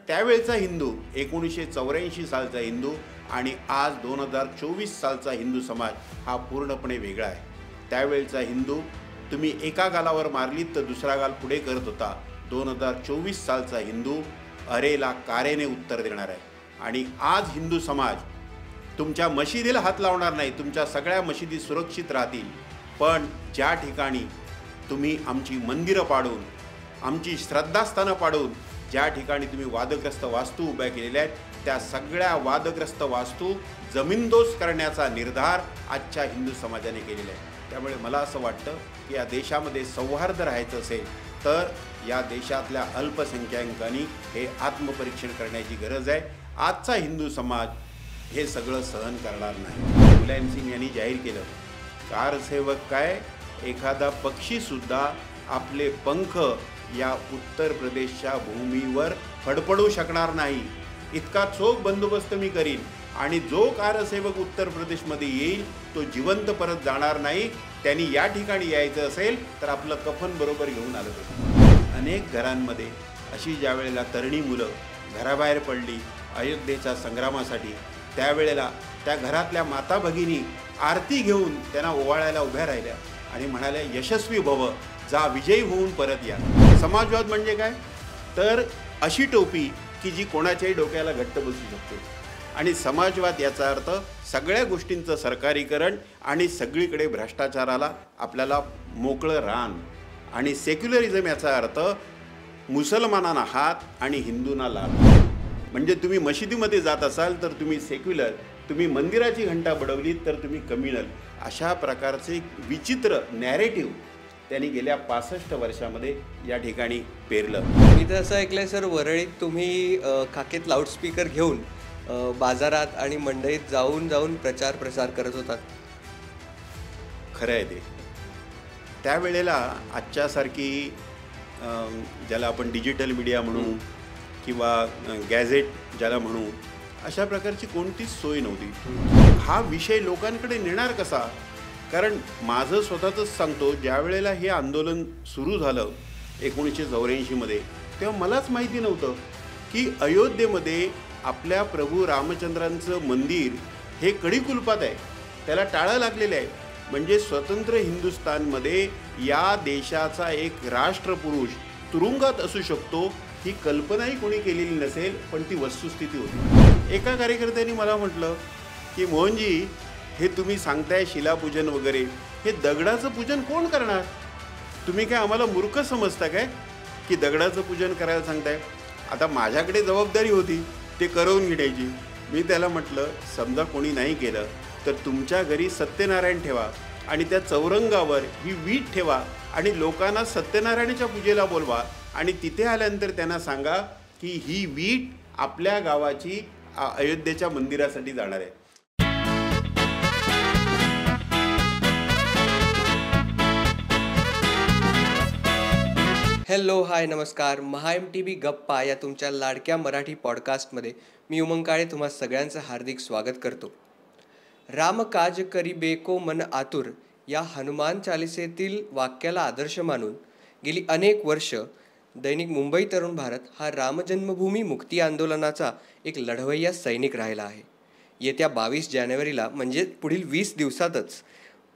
त्यावेळचा हिंदू 1984 सालचा हिंदू आणि आज 2024 सालचा हिंदू समाज हा पूर्णपणे वेगळा आहे. त्यावेळचा हिंदू तुम्ही एका गालावर मारलीत तर दुसरा गाल पुढे करत होता. 2024 सालचा हिंदू अरेला कारेने उत्तर देणार आहे. आणि आज हिंदू समाज तुमच्या मशिदीला हात लावणार नाही. तुमच्या सगळ्या मशिदी सुरक्षित राहतील. पण ज्या ठिकाणी तुम्ही आमची मंदिरं पाडून, आमची श्रद्धास्थानं पाडून, ज्या ठिकाणी तुम्ही वादग्रस्त वास्तू उभ्या केलेल्या आहेत, त्या सगळ्या वादग्रस्त वास्तू जमीनदोस्त करण्याचा निर्धार आजच्या हिंदू समाजाने केलेला आहे. त्यामुळे मला असं वाटतं की या देशामध्ये सौहार्द राहायचं असेल तर या देशातल्या अल्पसंख्याकांनी हे आत्मपरीक्षण करण्याची गरज आहे. आजचा हिंदू समाज हे सगळं सहन करणार नाही. मुलायम सिंग यांनी जाहीर केलं, कारसेवक काय एखादा पक्षीसुद्धा आपले पंख या उत्तर प्रदेशच्या भूमीवर फडफडू शकणार नाही. इतका चोख बंदोबस्त मी करीन आणि जो कारसेवक उत्तर प्रदेशमध्ये येईल तो जिवंत परत जाणार नाही. त्यांनी या ठिकाणी यायचं असेल तर आपलं कफन बरोबर घेऊन आलं पाहिजे. अनेक घरांमध्ये अशी ज्या वेळेला तरुणी मुलं घराबाहेर पडली अयोध्येच्या संग्रामासाठी, त्यावेळेला त्या घरातल्या माता भगिनी आरती घेऊन त्यांना ओवाळायला उभ्या राहिल्या आणि म्हणाल्या, यशस्वी भव, जा विजयी होऊन परत या. समाजवाद म्हणजे काय तर अशी टोपी की जी कोणाच्याही डोक्याला घट्ट बसू शकते. आणि समाजवाद याचा अर्थ सगळ्या गोष्टींचं सरकारीकरण आणि सगळीकडे भ्रष्टाचाराला आपल्याला मोकळं रान. आणि सेक्युलरिझम याचा अर्थ मुसलमानांना हात आणि हिंदूंना लाल. म्हणजे तुम्ही मशिदीमध्ये जात असाल तर तुम्ही सेक्युलर, तुम्ही मंदिराची घंटा बडवलीत तर तुम्ही कम्युनल. अशा प्रकारचे विचित्र नॅरेटिव्ह त्यांनी गेल्या 65 वर्षामध्ये या ठिकाणी पेरलं. मी तर असं ऐकलंय सर, वरळीत तुम्ही खाकेत लाऊडस्पीकर घेऊन बाजारात आणि मंडईत जाऊन जाऊन प्रसार करत होतात. खरं आहे ते. त्यावेळेला आजच्यासारखी ज्याला आपण डिजिटल मीडिया म्हणू किंवा गॅझेट ज्याला म्हणू, अशा प्रकारची कोणतीच सोय नव्हती. हा विषय लोकांकडे नेणार कसा? कारण माझं स्वतःच सांगतो, ज्या वेळेला हे आंदोलन सुरू झालं 1984मध्ये, तेव्हा मलाच माहिती नव्हतं की अयोध्येमध्ये आपल्या प्रभू रामचंद्रांचं मंदिर हे कडिकुलपात आहे, त्याला टाळं लागलेलं आहे. म्हणजे स्वतंत्र हिंदुस्थानमध्ये या देशाचा एक राष्ट्रपुरुष तुरुंगात असू शकतो ही कल्पनाही कोणी केलेली नसेल, पण ती वस्तुस्थिती होती. एका कार्यकर्त्यांनी मला म्हटलं की मोहनजी, हे तुम्ही सांगताय शिलापूजन वगैरे, हे दगडाचं पूजन कोण करणार? तुम्ही काय आम्हाला मूर्ख समजता काय की दगडाचं पूजन करायला सांगताय? आता माझ्याकडे जबाबदारी होती ते करवून घेण्याची. मी त्याला म्हटलं, समजा कोणी नाही केलं तर तुमच्या घरी सत्यनारायण ठेवा आणि त्या चौरंगावर ही वीट ठेवा आणि लोकांना सत्यनारायणाच्या पूजेला बोलवा आणि तिथे आल्यानंतर त्यांना सांगा की ही वीट आपल्या गावाची अयोध्येच्या मंदिरासाठी जाणार आहे. हॅलो, हाय, नमस्कार. MHA-MTV गप्पा या तुमच्या लाडक्या मराठी पॉडकास्टमध्ये मी उमंग काळे तुम्हा सगळ्यांचं हार्दिक स्वागत करतो. राम काज करिबेको मन आतुर या हनुमान चालिसेतील वाक्याला आदर्श मानून गेली अनेक वर्ष दैनिक मुंबई तरुण भारत हा रामजन्मभूमी मुक्ती आंदोलनाचा एक लढवय्या सैनिक राहिला आहे. येत्या 22 जानेवारीला म्हणजे पुढील 20 दिवसातच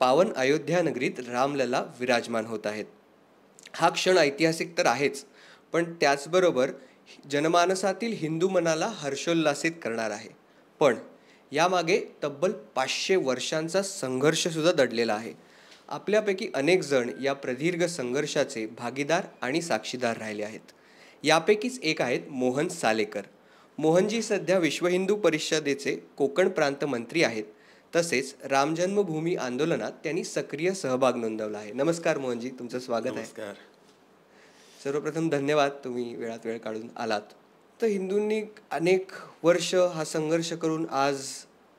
पावन अयोध्या नगरीत रामलला विराजमान होत आहेत. हा क्षण ऐतिहासिक तर आहेच, पण त्याचबरोबर जनमानसातील हिंदू मनाला हर्षोल्लासित करणार आहे. पण यामागे तब्बल 500 वर्षांचा संघर्षसुद्धा दडलेला आहे. आपल्यापैकी अनेक जण या प्रदीर्घ संघर्षाचे भागीदार आणि साक्षीदार राहिले आहेत. यापैकीच एक आहेत मोहन सालेकर. मोहनजी सध्या विश्व हिंदू परिषदेचे कोकण प्रांत मंत्री आहेत. तसेच रामजन्मभूमी आंदोलनात त्यांनी सक्रिय सहभाग नोंदवला आहे. नमस्कार मोहनजी, तुमचं स्वागत आहे. सर्वप्रथम धन्यवाद, तुम्ही वेळात वेळ काढून आलात. तर हिंदूंनी अनेक वर्ष हा संघर्ष करून आज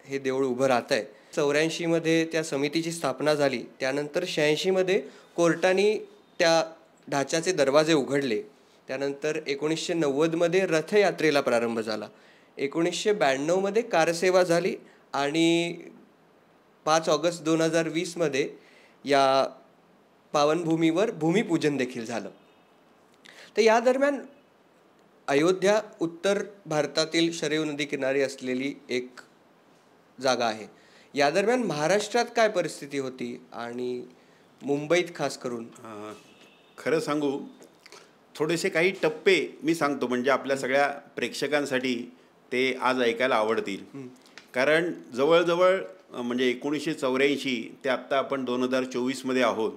हे देऊळ उभं राहत आहे. 84मध्ये त्या समितीची स्थापना झाली. त्यानंतर 86मध्ये कोर्टाने त्या ढाच्याचे दरवाजे उघडले. त्यानंतर 1990मध्ये रथयात्रेला प्रारंभ झाला. 1992मध्ये कारसेवा झाली आणि 5 ऑगस्ट 2020मध्ये या पावनभूमीवर भूमिपूजन देखील झालं. तर या दरम्यान अयोध्या उत्तर भारतातील शरयू नदी किनारी असलेली एक जागा आहे. या दरम्यान महाराष्ट्रात काय परिस्थिती होती आणि मुंबईत खास करून? खरं सांगू, थोडेसे काही टप्पे मी सांगतो म्हणजे आपल्या सगळ्या प्रेक्षकांसाठी ते आज ऐकायला आवडतील. कारण जवळजवळ म्हणजे 1984 ते आत्ता आपण 2024मध्ये आहोत,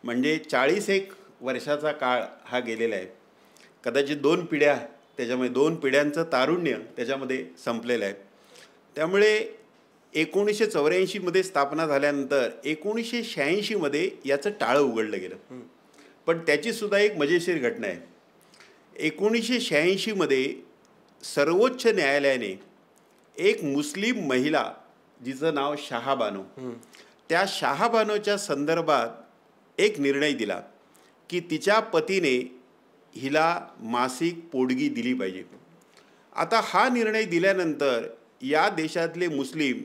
म्हणजे 41 वर्षाचा काळ हा गेलेला आहे. कदाचित 2 पिढ्या, त्याच्यामध्ये 2 पिढ्यांचं तारुण्य त्याच्यामध्ये संपलेलं आहे. त्यामुळे 1984मध्ये स्थापना झाल्यानंतर 1986मध्ये याचं टाळं उघडलं गेलं. पण त्याचीसुद्धा एक मजेशीर घटना आहे. 1986मध्ये सर्वोच्च न्यायालयाने एक मुस्लिम महिला, जिचं नाव शहाबानो, त्या शहाबानोच्या संदर्भात एक निर्णय दिला की तिच्या पतीने हिला मासिक पोटगी दिली पाहिजे. आता हा निर्णय दिल्यानंतर या देशातले मुस्लिम,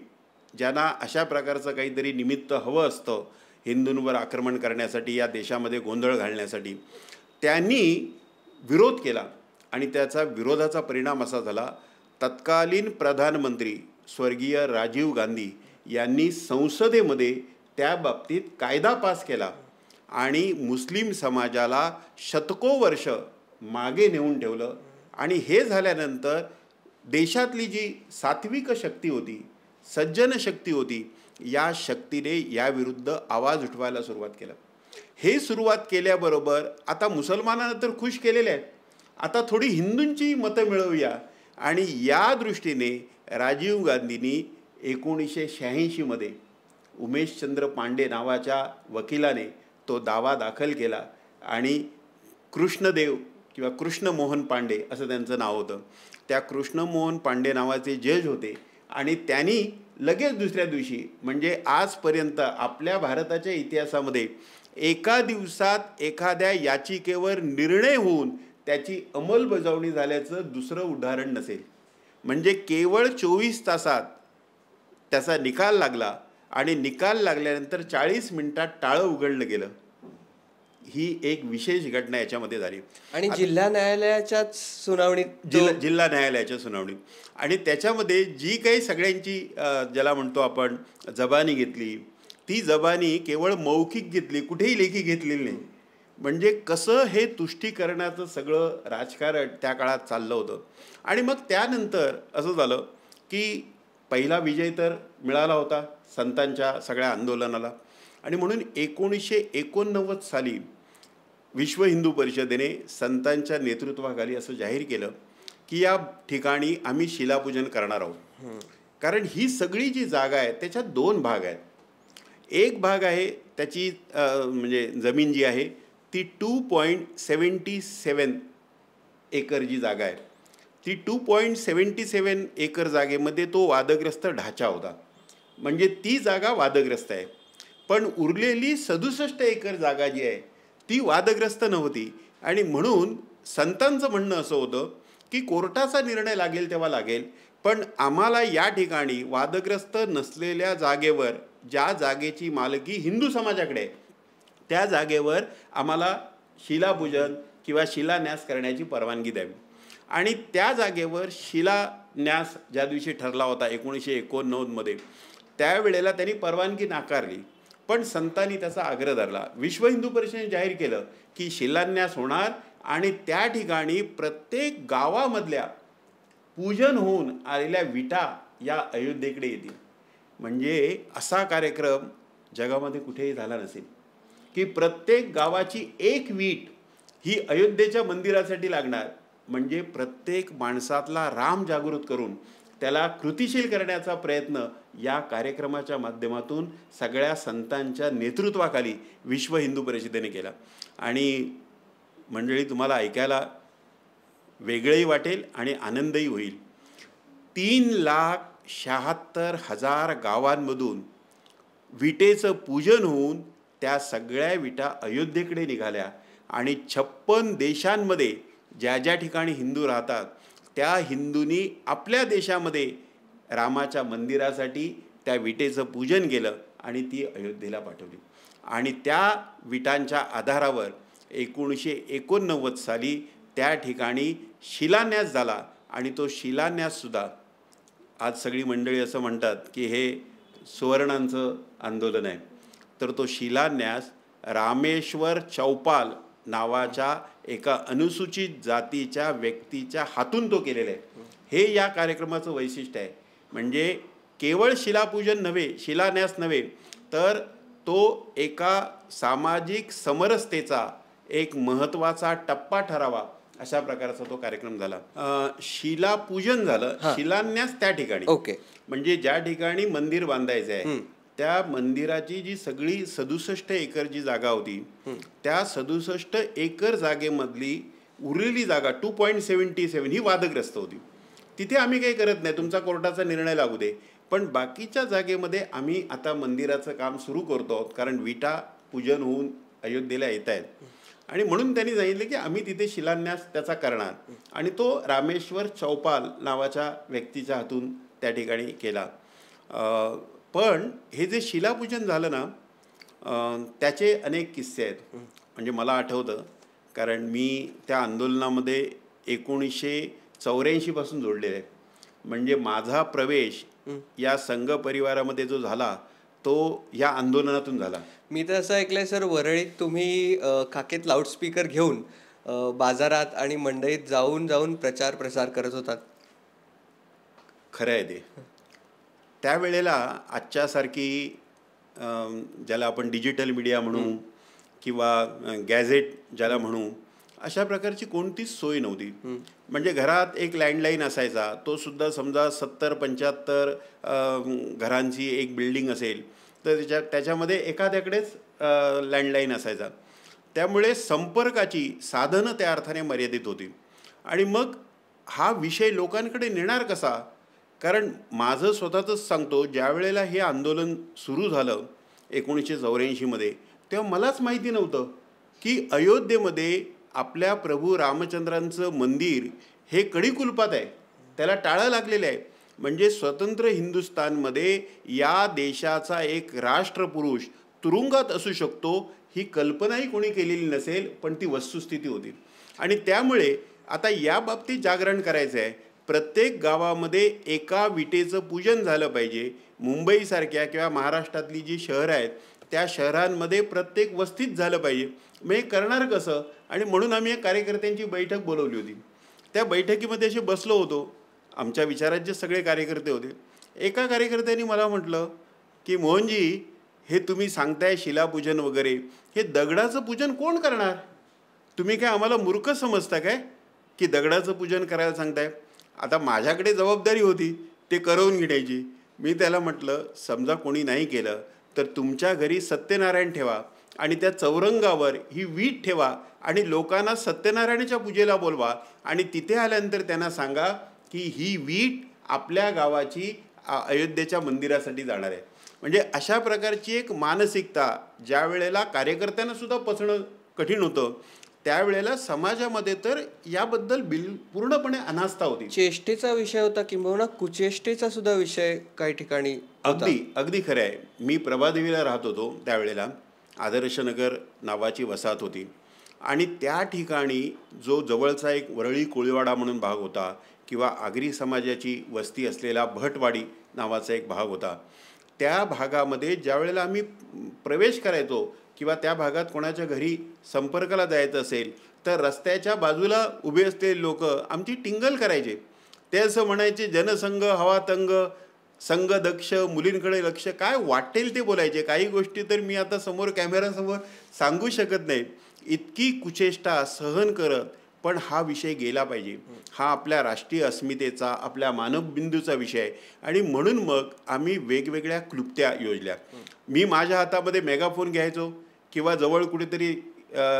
ज्यांना अशा प्रकारचं काहीतरी निमित्त हवं असतं हिंदूंवर आक्रमण करण्यासाठी, या देशामध्ये गोंधळ घालण्यासाठी, त्यांनी विरोध केला. आणि त्याचा विरोधाचा परिणाम असा झाला, तत्कालीन प्रधानमंत्री स्वर्गीय राजीव गांधी यांनी संसदेमध्ये त्या बाबतीत कायदा पास केला आणि मुस्लिम समाजाला शतको वर्ष मागे नेऊन ठेवलं. आणि हे झाल्यानंतर देशातली जी सात्विक शक्ती होती, सज्जन शक्ती होती, या शक्तीने याविरुद्ध आवाज उठवायला सुरुवात केला. हे सुरुवात केल्याबरोबर आता मुसलमानांना तर खुश केलेले आहेत, आता थोडी हिंदूंची मतं मिळवूया. आणि या दृष्टीने राजीव गांधींनी 1986मध्ये उमेशचंद्र पांडे नावाच्या वकिलाने तो दावा दाखल केला आणि कृष्णदेव किंवा कृष्णमोहन पांडे असं त्यांचं नाव होतं, त्या कृष्णमोहन पांडे नावाचे जज होते. आणि त्यांनी लगेच दुसऱ्या दिवशी, म्हणजे आजपर्यंत आपल्या भारताच्या इतिहासामध्ये एका दिवसात एखाद्या याचिकेवर निर्णय होऊन त्याची अंमलबजावणी झाल्याचं दुसरं उदाहरण नसेल. म्हणजे केवळ 24 तासात त्याचा निकाल लागला आणि निकाल लागल्यानंतर 40 मिनिटात टाळं उघडलं गेलं. ही एक विशेष घटना याच्यामध्ये झाली. आणि जिल्हा न्यायालयाच्याच सुनावणीत, जिल्हा न्यायालयाच्या सुनावणीत. आणि त्याच्यामध्ये जी काही सगळ्यांची ज्याला म्हणतो आपण जबानी घेतली, ती जबानी केवळ मौखिक घेतली, कुठेही लेखी घेतलेली नाही. म्हणजे कसं हे तुष्टीकरणाचं सगळं राजकारण त्या काळात चाललं होतं. आणि मग त्यानंतर असं झालं की पहिला विजय तर मिळाला होता संतांच्या सगळ्या आंदोलनाला. आणि म्हणून 1989 साली विश्व हिंदू परिषदेने संतांच्या नेतृत्वाखाली असं जाहीर केलं की या ठिकाणी आम्ही शिलापूजन करणार आहोत. कारण ही सगळी जी जागा आहे त्याच्यात 2 भाग आहेत. एक भाग आहे त्याची म्हणजे जमीन जी आहे ती 2.77 एकर जी जागा आहे, ती 2.77 एकर जागेमध्ये तो वादग्रस्त ढाचा होता, म्हणजे ती जागा वादग्रस्त आहे. पण उरलेली 67 एकर जागा जी आहे ती वादग्रस्त नव्हती. आणि म्हणून संतांचं म्हणणं असं होतं की कोर्टाचा निर्णय लागेल तेव्हा लागेल, पण आम्हाला या ठिकाणी वादग्रस्त नसलेल्या जागेवर, ज्या जागेची मालकी हिंदू समाजाकडे आहे, त्या जागेवर आम्हाला शिलापूजन किंवा शिलान्यास करण्याची परवानगी द्यावी. आणि त्या जागेवर शिलान्यास ज्या दिवशी ठरला होता 1989मध्ये, त्यावेळेला त्यांनी परवानगी नाकारली. पण संतांनी त्याचा आग्रह धरला. विश्व हिंदू परिषदेने जाहीर केलं की शिलान्यास होणार आणि त्या ठिकाणी प्रत्येक गावामधल्या पूजन होऊन आलेल्या विटा या अयोध्येकडे येतील. म्हणजे असा कार्यक्रम जगामध्ये कुठेही झाला नसेल की प्रत्येक गावाची एक वीट ही अयोध्येच्या मंदिरासाठी लागणार. म्हणजे प्रत्येक माणसातला राम जागृत करून त्याला कृतिशील करण्याचा प्रयत्न या कार्यक्रमाच्या माध्यमातून सगळ्या संतांच्या नेतृत्वाखाली विश्व हिंदू परिषदेने केला. आणि मंडळी, तुम्हाला ऐकायला वेगळंही वाटेल आणि आनंदही होईल. 3,76,000 गावांमधून विटेचं पूजन होऊन त्या सगळ्या विटा अयोध्येकडे निघाल्या. आणि 56 देशांमध्ये ज्या ज्या ठिकाणी हिंदू राहतात त्या हिंदूंनी आपल्या देशामध्ये रामाच्या मंदिरासाठी त्या विटेचं पूजन केलं आणि ती अयोध्येला पाठवली. आणि त्या विटांच्या आधारावर 1989 साली त्या ठिकाणी शिलान्यास झाला आणि तो शिलान्याससुद्धा आज सगळी मंडळी असं म्हणतात की हे सुवर्णांचं आंदोलन आहे, तर तो शिलान्यास रामेश्वर चौपाल नावाच्या एका अनुसूचित जातीच्या व्यक्तीच्या हातून तो केलेला आहे. हे या कार्यक्रमाचं वैशिष्ट्य आहे. म्हणजे केवळ शिलापूजन नव्हे, शिलान्यास नव्हे, तर तो एका सामाजिक समरसतेचा एक महत्त्वाचा टप्पा ठरावा अशा प्रकारचा तो कार्यक्रम झाला. शिलापूजन झालं, शिलान्यास त्या ठिकाणी. ओके. म्हणजे ज्या ठिकाणी मंदिर बांधायचं आहे त्या मंदिराची जी सगळी 67 एकर जी जागा होती, त्या 67 एकर जागेमधली उरलेली जागा 2.77 ही वादग्रस्त होती. तिथे आम्ही काही करत नाही, तुमचा कोर्टाचा निर्णय लागू दे, पण बाकीच्या जागेमध्ये आम्ही आता मंदिराचं काम सुरू करतो आहोत, कारण विटा पूजन होऊन अयोध्येला येत आहेत. आणि म्हणून त्यांनी सांगितलं की आम्ही तिथे शिलान्यास त्याचा करणार, आणि तो रामेश्वर चौपाल नावाच्या व्यक्तीच्या हातून त्या ठिकाणी केला. पण हे जे शिलापूजन झालं ना, त्याचे अनेक किस्से आहेत. म्हणजे मला आठवतं, कारण मी त्या आंदोलनामध्ये 1984 पासून जोडलेलं आहे. म्हणजे माझा प्रवेश या संघ परिवारामध्ये जो झाला तो या आंदोलनातून झाला. मी तर असं ऐकलंय सर, वरळीत तुम्ही खाकेत लाऊडस्पीकर घेऊन बाजारात आणि मंडईत जाऊन जाऊन प्रसार करत होतात. खरं आहे ते. त्यावेळेला आजच्यासारखी ज्याला आपण डिजिटल मीडिया म्हणू किंवा गॅझेट ज्याला म्हणू, अशा प्रकारची कोणतीच सोय नव्हती. म्हणजे घरात एक लँडलाईन असायचा, तो सुद्धा समजा 70-75 घरांची एक बिल्डिंग असेल तर त्याच्यामध्ये एखाद्याकडेच लँडलाईन असायचा. त्यामुळे संपर्काची साधनं त्या अर्थाने मर्यादित होती. आणि मग हा विषय लोकांकडे नेणार कसा? कारण माझं स्वतःचंच सांगतो, ज्या वेळेला हे आंदोलन सुरू झालं 1984 तेव्हा मलाच माहिती नव्हतं की अयोध्येमध्ये आपल्या प्रभू रामचंद्रांचं मंदिर हे कडिकुलपात आहे, त्याला टाळं लागलेलं आहे. म्हणजे स्वतंत्र हिंदुस्थानमध्ये या देशाचा एक राष्ट्रपुरुष तुरुंगात असू शकतो ही कल्पनाही कोणी केलेली नसेल, पण ती वस्तुस्थिती होती. आणि त्यामुळे आता या बाबतीत जागरण करायचं आहे. प्रत्येक गावामध्ये एका विटेचं पूजन झालं पाहिजे. मुंबईसारख्या किंवा महाराष्ट्रातली जी शहरं आहेत त्या शहरांमध्ये प्रत्येक वस्तीत झालं पाहिजे. मग हे करणार कसं? आणि म्हणून आम्ही एक कार्यकर्त्यांची बैठक बोलवली होती. त्या बैठकीमध्ये असे बसलो होतो, आमच्या विचारात जे सगळे कार्यकर्ते होते. एका कार्यकर्त्यांनी मला म्हटलं की मोहनजी, हे तुम्ही सांगताय शिलापूजन वगैरे, हे दगडाचं पूजन कोण करणार? तुम्ही काय आम्हाला मूर्ख समजता काय की दगडाचं पूजन करायला सांगताय? आता माझ्याकडे जबाबदारी होती ते करवून घेण्याची. मी त्याला म्हटलं, समजा कोणी नाही केलं तर तुमच्या घरी सत्यनारायण ठेवा आणि त्या चौरंगावर ही वीट ठेवा आणि लोकांना सत्यनारायणाच्या पूजेला बोलवा आणि तिथे आल्यानंतर त्यांना सांगा की ही वीट आपल्या गावाची अयोध्येच्या मंदिरासाठी जाणार आहे. म्हणजे अशा प्रकारची एक मानसिकता ज्या वेळेला कार्यकर्त्यांना सुद्धा पचणं कठीण होतं, त्यावेळेला समाजामध्ये तर याबद्दल पूर्णपणे अनास्था होती. चेष्टेचा विषय होता किंबहुना कुचेष्टेचा सुद्धा विषय काही ठिकाणी. अगदी खरं आहे. मी प्रभादेवीला राहत होतो त्यावेळेला. आदर्शनगर नावाची वसाहत होती आणि त्या ठिकाणी जो जवळचा एक वरळी कोळीवाडा म्हणून भाग होता किंवा आगरी समाजाची वस्ती असलेला भटवाडी नावाचा एक भाग होता. त्या भागामध्ये ज्या वेळेला आम्ही प्रवेश करायचो किंवा त्या भागात कोणाच्या घरी संपर्काला जायचं असेल तर रस्त्याच्या बाजूला उभे असलेले लोक आमची टिंगल करायचे. ते असं म्हणायचे, जनसंघ हवा तंग, संघ दक्ष, मुलींकडे लक्ष, काय वाटेल ते बोलायचे. काही गोष्टी तर मी आता समोर कॅमेरासमोर सांगू शकत नाही. इतकी कुचेष्टा सहन करत पण हा विषय गेला पाहिजे. हा आपल्या राष्ट्रीय अस्मितेचा, आपल्या मानवबिंदूचा विषय आहे. आणि म्हणून मग आम्ही वेगवेगळ्या क्लुप्त्या योजल्या. मी माझ्या हातामध्ये मेगाफोन घ्यायचो किंवा जवळ कुठेतरी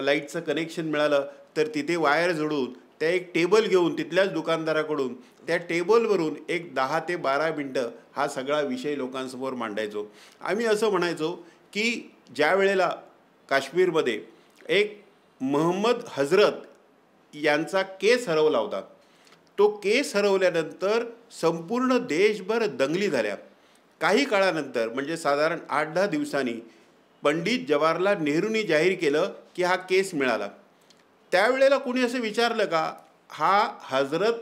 लाईटचं कनेक्शन मिळालं तर तिथे वायर जोडून त्या एक टेबल घेऊन तिथल्याच दुकानदाराकडून त्या टेबलवरून एक 10 ते 12 मिनटं हा सगळा विषय लोकांसमोर मांडायचो. आम्ही असं म्हणायचो की ज्या वेळेला काश्मीरमध्ये एक मोहम्मद हजरत यांचा केस हरवला होता, तो केस हरवल्यानंतर संपूर्ण देशभर दंगली झाल्या. काही काळानंतर म्हणजे साधारण 8-10 दिवसांनी पंडित जवाहरलाल नेहरूंनी जाहीर केलं की हा केस मिळाला. त्यावेळेला कोणी असं विचारलं का हा हजरत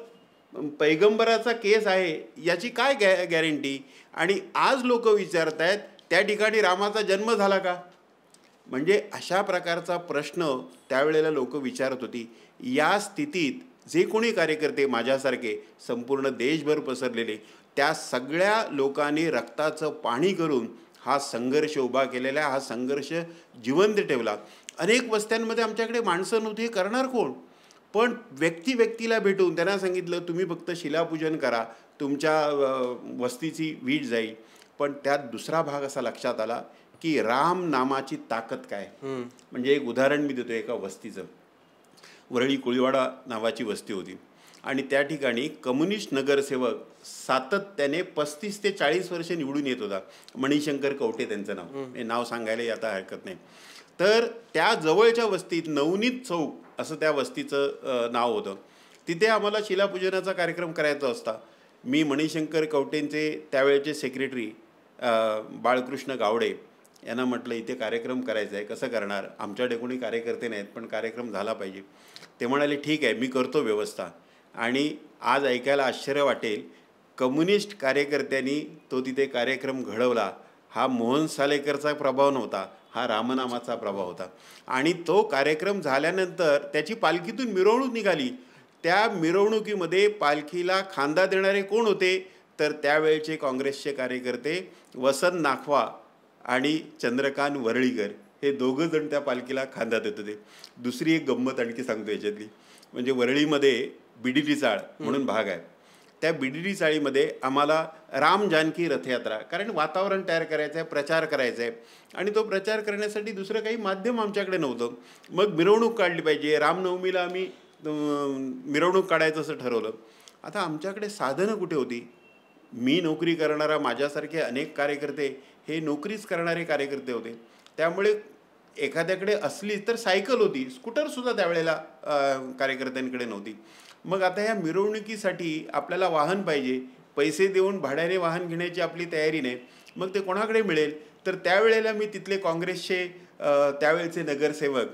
पैगंबराचा केस आहे याची काय गॅरंटी? आणि आज लोक विचारत आहेत त्या ठिकाणी रामाचा जन्म झाला का? म्हणजे अशा प्रकारचा प्रश्न त्यावेळेला लोक विचारत होती. या स्थितीत जे कोणी कार्यकर्ते माझ्यासारखे संपूर्ण देशभर पसरलेले त्या सगळ्या लोकांनी रक्ताचं पाणी करून हा संघर्ष उभा केलेला, हा संघर्ष जिवंत ठेवला. अनेक वस्त्यांमध्ये आमच्याकडे माणसं नव्हती, हे करणार कोण? पण व्यक्तीला भेटून त्यांना सांगितलं तुम्ही फक्त शिलापूजन करा, तुमच्या वस्तीची वीट जाईल. पण त्यात दुसरा भाग असा लक्षात आला की राम नामाची ताकद काय. म्हणजे एक उदाहरण मी देतो. एका वस्तीचं, वरळी कोळीवाडा नावाची वस्ती होती आणि त्या ठिकाणी कम्युनिस्ट नगरसेवक सातत्याने 35 ते 40 वर्ष निवडून येत होता. मणिशंकर कवटे त्यांचं नाव, हे नाव सांगायला आता हरकत नाही. तर त्या जवळच्या वस्तीत नवनीत चौक असं त्या वस्तीचं नाव होतं. तिथे आम्हाला शिलापूजनाचा कार्यक्रम करायचा असता. मी मणिशंकर कवटेंचे त्यावेळेचे सेक्रेटरी बाळकृष्ण गावडे यांना म्हटलं इथे कार्यक्रम करायचा आहे, कसं करणार? आमच्याकडे कोणी कार्यकर्ते नाहीत पण कार्यक्रम झाला पाहिजे. ते म्हणाले ठीक आहे मी करतो व्यवस्था. आणि आज ऐकायला आश्चर्य वाटेल, कम्युनिस्ट कार्यकर्त्यांनी तो तिथे कार्यक्रम घडवला. हा मोहन सालेकरचा प्रभाव नव्हता, हा रामनामाचा प्रभाव होता. आणि तो कार्यक्रम झाल्यानंतर त्याची पालखीतून मिरवणूक निघाली. त्या मिरवणुकीमध्ये पालखीला खांदा देणारे कोण होते? तर त्यावेळचे काँग्रेसचे कार्यकर्ते वसंत नाखवा आणि चंद्रकांत वरळीकर हे दोघं जण त्या पालखीला खांदा देत होते. दुसरी एक गंमत आणखी सांगतो याच्यातली. म्हणजे वरळीमध्ये बीडीडी चाळ म्हणून भाग आहे. त्या बीडीडी चाळीमध्ये आम्हाला राम जानकी रथयात्रा, कारण वातावरण तयार करायचं आहे, प्रचार करायचा आहे आणि तो प्रचार करण्यासाठी दुसरं काही माध्यम आमच्याकडे नव्हतं. मग मिरवणूक काढली पाहिजे. रामनवमीला आम्ही मिरवणूक काढायचं असं ठरवलं. आता आमच्याकडे साधनं कुठे होती? मी नोकरी करणारा, माझ्यासारखे अनेक कार्यकर्ते हे नोकरीच करणारे कार्यकर्ते होते. त्यामुळे एखाद्याकडे असली तर सायकल होती, स्कूटरसुद्धा त्यावेळेला कार्यकर्त्यांकडे नव्हती. मग आता ह्या मिरवणुकीसाठी आपल्याला वाहन पाहिजे. पैसे देऊन भाड्याने वाहन घेण्याची आपली तयारी नाही. मग ते कोणाकडे मिळेल? तर त्यावेळेला मी तिथले काँग्रेसचे त्यावेळेचे नगरसेवक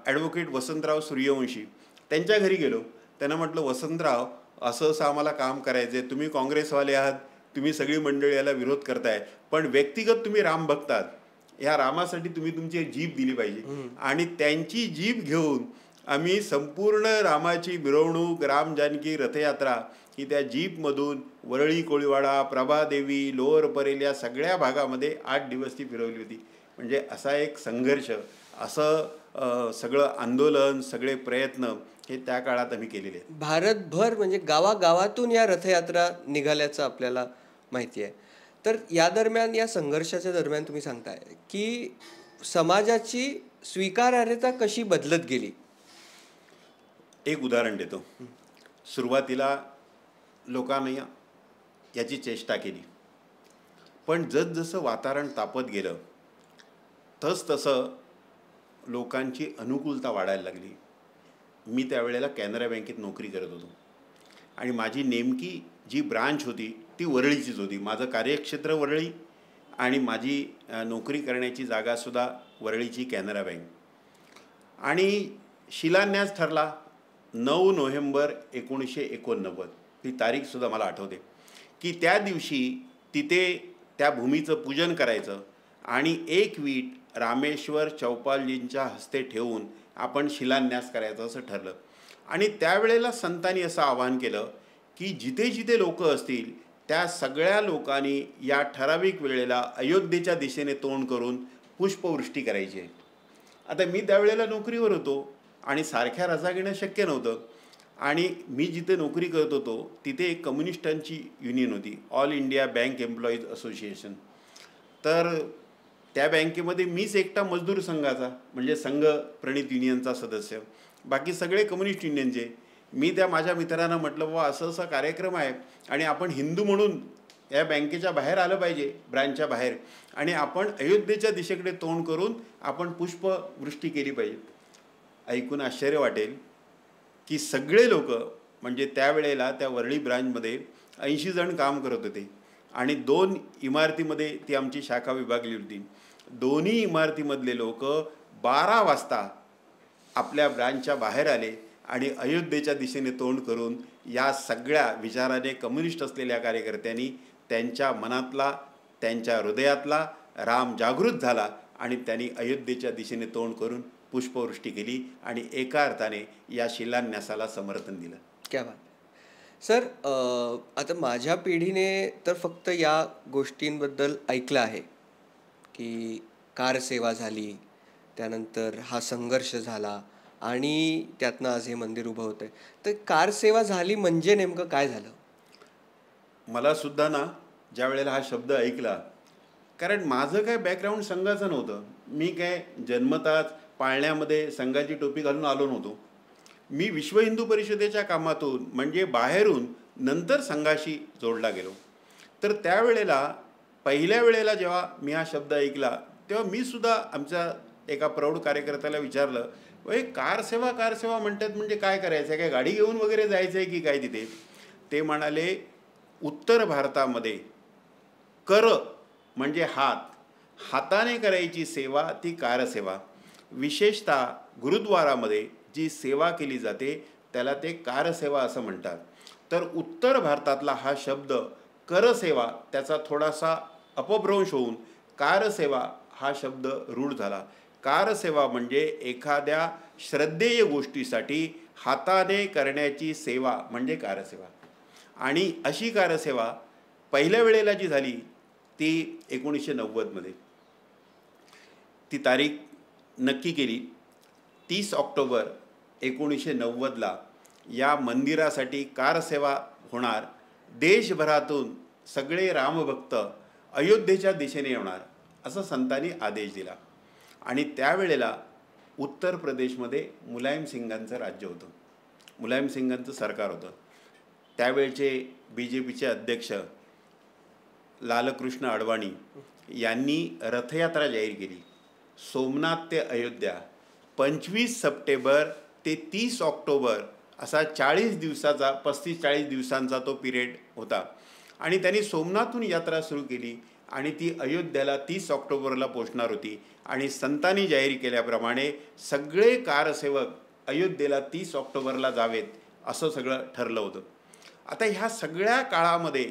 ॲडव्होकेट वसंतराव सूर्यवंशी त्यांच्या घरी गेलो. त्यांना म्हटलं वसंतराव असं असं आम्हाला काम करायचं आहे, तुम्ही काँग्रेसवाले आहात, तुम्ही सगळी मंडळी याला विरोध करताय, पण व्यक्तिगत तुम्ही राम बघतात, ह्या रामासाठी तुम्ही तुमची एक जीप दिली पाहिजे. आणि त्यांची जीप घेऊन आम्ही संपूर्ण रामाची मिरवणूक, राम जानकी रथयात्रा ही त्या जीपमधून वरळी कोळीवाडा, प्रभादेवी, लोअर परेल या सगळ्या भागामध्ये 8 दिवस ती फिरवली होती. म्हणजे असा एक संघर्ष, असं सगळं आंदोलन, सगळे प्रयत्न हे त्या काळात आम्ही केलेले आहेत. भारतभर म्हणजे गावागावातून या रथयात्रा निघाल्याचं आपल्याला माहिती आहे. तर या दरम्यान, या संघर्षाच्या दरम्यान तुम्ही सांगताय की समाजाची स्वीकारार्हता कशी बदलत गेली. एक उदाहरण देतो. सुरुवातीला लोकांनी याची चेष्टा केली, पण जसजसं वातावरण तापत गेलं तसतसं लोकांची अनुकूलता वाढायला लागली. मी त्यावेळेला कॅनरा बँकेत नोकरी करत होतो आणि माझी नेमकी जी ब्रांच होती ती वरळीचीच होती. माझं कार्यक्षेत्र वरळी आणि माझी नोकरी करण्याची जागासुद्धा वरळीची कॅनरा बँक. आणि शिलान्यास ठरला 9 नोव्हेंबर 1989. ही तारीखसुद्धा मला आठवते की त्या दिवशी तिथे त्या भूमीचं पूजन करायचं आणि एक वीट रामेश्वर चौपालजींच्या हस्ते ठेवून आपण शिलान्यास करायचं असं ठरलं. आणि त्यावेळेला संतांनी असं आवाहन केलं की जिथे जिथे लोक असतील त्या सगळ्या लोकांनी या ठराविक वेळेला अयोध्येच्या दिशेने तोंड करून पुष्पवृष्टी करायची आहे. आता मी त्यावेळेला नोकरीवर होतो आणि सारख्या रजा घेणं शक्य नव्हतं. आणि मी जिथे नोकरी करत होतो तिथे एक कम्युनिस्टांची युनियन होती, all India bank employees association. तर त्या बँकेमध्ये मीच एकटा मजदूर संघाचा, म्हणजे संघ प्रणित युनियनचा सदस्य, बाकी सगळे कम्युनिस्ट युनियनचे. मी त्या माझ्या मित्रांना म्हटलं बाबा असं असा कार्यक्रम आहे आणि आपण हिंदू म्हणून या बँकेच्या बाहेर आलं पाहिजे, ब्रँचच्या बाहेर, आणि आपण अयोध्येच्या दिशेकडे तोंड करून आपण पुष्पवृष्टी केली पाहिजे. ऐकून आश्चर्य वाटेल की सगळे लोक, म्हणजे त्यावेळेला त्या वरळी ब्रांचमध्ये 80 जण काम करत होते आणि 2 इमारतीमध्ये ती आमची शाखा विभागली होती. दोन्ही इमारतीमधले लोक 12 वाजता आपल्या ब्रांचच्या बाहेर आले आणि अयोध्येच्या दिशेने तोंड करून या सगळ्या विचाराने कम्युनिस्ट असलेल्या कार्यकर्त्यांनी त्यांच्या मनातला, त्यांच्या हृदयातला राम जागृत झाला आणि त्यांनी अयोध्येच्या दिशेने तोंड करून पुष्पवृष्टी केली आणि एका अर्थाने या शिलान्यासाला समर्थन दिलं. क्या बात. सर, आता माझ्या पिढीने तर फक्त या गोष्टींबद्दल ऐकलं आहे की कारसेवा झाली, त्यानंतर हा संघर्ष झाला आणि त्यातनं आज हे मंदिर उभं होतं आहे. तर कारसेवा झाली म्हणजे नेमकं काय झालं? मला सुद्धा ना ज्या वेळेला हा शब्द ऐकला, कारण माझं काय बॅकग्राऊंड संघाचं नव्हतं. मी काय जन्मताच पाळण्यामध्ये संघाची टोपी घालून आलो नव्हतो. मी विश्व हिंदू परिषदेच्या कामातून म्हणजे बाहेरून नंतर संघाशी जोडला गेलो. तर त्यावेळेला पहिल्या वेळेला जेव्हा मी हा शब्द ऐकला तेव्हा मी सुद्धा आमच्या एका प्रौढ कार्यकर्त्याला विचारलं, कारसेवा कारसेवा म्हणतात म्हणजे काय करायचं आहे, काय गाडी घेऊन वगैरे जायचं आहे की काय तिथे? ते म्हणाले, उत्तर भारतामध्ये कर म्हणजे हाताने करायची सेवा ती कारसेवा. विशेषतः गुरुद्वारामध्ये जी सेवा केली जाते त्याला ते कारसेवा असं म्हणतात. तर उत्तर भारतातला हा शब्द करसेवा त्याचा थोडासा अपभ्रंश होऊन कारसेवा हा शब्द रूढ झाला. कारसेवा म्हणजे एखाद्या श्रद्धेय गोष्टीसाठी हाताने करण्याची सेवा म्हणजे कारसेवा. आणि अशी कारसेवा पहिल्या वेळेला जी झाली ती 1990मध्ये. ती तारीख नक्की केली 30 ऑक्टोबर 1990ला या मंदिरासाठी कारसेवा होणार. देशभरातून सगळे रामभक्त अयोध्येच्या दिशेने येणार असं संतांनी आदेश दिला. आणि त्यावेळेला उत्तर प्रदेशमध्ये मुलायम सिंगांचं राज्य होतं, मुलायम सिंगांचं सरकार होतं. त्यावेळचे BJPचे अध्यक्ष लालकृष्ण अडवाणी यांनी रथयात्रा जाहीर केली. सोमनाथ ते अयोध्या 25 सप्टेंबर ते 30 ऑक्टोबर असा 40 दिवसाचा 35-40 दिवसांचा तो पिरियड होता. आणि त्यांनी सोमनाथहून यात्रा सुरू केली आणि ती अयोध्येला 30 ऑक्टोबरला पोचणार होती. आणि संतांनी जाहीर केल्याप्रमाणे सगळे कारसेवक अयोध्येला 30 ऑक्टोबरला जावेत असं सगळं ठरलं होतं. आता ह्या सगळ्या काळामध्ये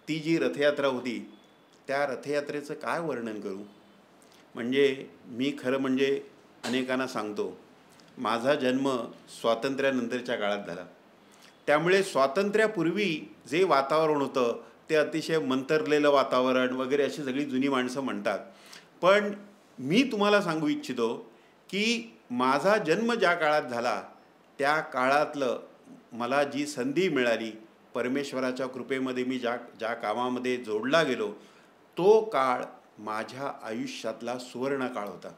ती जी रथयात्रा होती त्या रथयात्रेचं काय वर्णन करू? म्हणजे मी खरं म्हणजे अनेकांना सांगतो, माझा जन्म स्वातंत्र्यानंतरच्या काळात झाला. त्यामुळे स्वातंत्र्यापूर्वी जे वातावरण होतं ते अतिशय मंतरलेलं वातावरण वगैरे अशी सगळी जुनी माणसं म्हणतात. पण मी तुम्हाला सांगू इच्छितो की माझा जन्म ज्या काळात झाला त्या काळातलं मला जी संधी मिळाली, परमेश्वराच्या कृपेमध्ये मी ज्या कामामध्ये जोडला गेलो, तो काळ माझ्या आयुष्यातला सुवर्ण काळ होता.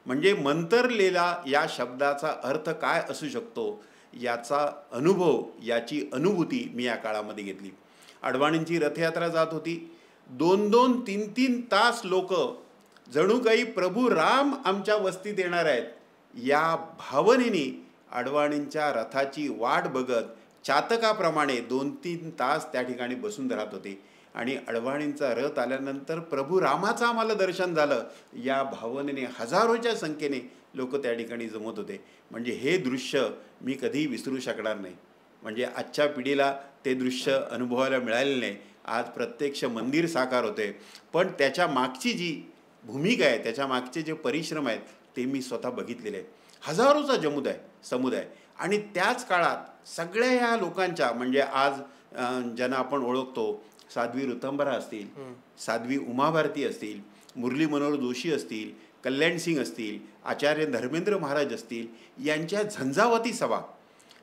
म्हणजे मंतरलेला या शब्दाचा अर्थ काय असू शकतो याचा अनुभव, याची अनुभूती मी या काळामध्ये घेतली. अडवाणींची रथयात्रा जात होती. 2-2, 3-3 तास लोक जणू काही प्रभू राम आमच्या वस्तीत येणार आहेत या भावनेने अडवाणींच्या रथाची वाट बघत चातकाप्रमाणे 2-3 तास त्या ठिकाणी बसून राहत होते. आणि अडवाणींचा रथ आल्यानंतर प्रभू रामाचं आम्हाला दर्शन झालं या भावनेने हजारोच्या संख्येने लोक त्या ठिकाणी जमत होते. म्हणजे हे दृश्य मी कधीही विसरू शकणार नाही. म्हणजे आजच्या पिढीला ते दृश्य अनुभवायला मिळालेलं नाही. आज प्रत्यक्ष मंदिर साकार होते, पण त्याच्या मागची जी भूमिका आहे, त्याच्या मागचे जे परिश्रम आहेत ते मी स्वतः बघितलेले आहेत. हजारोचा समुदाय. आणि त्याच काळात सगळ्या ह्या लोकांच्या म्हणजे आज ज्यांना आपण ओळखतो, साध्वी ऋतंभरा असतील, साध्वी उमाभारती असतील, मुरली मनोहर जोशी असतील, कल्याण सिंग असतील, आचार्य धर्मेंद्र महाराज असतील, यांच्या झंझावाती सभा.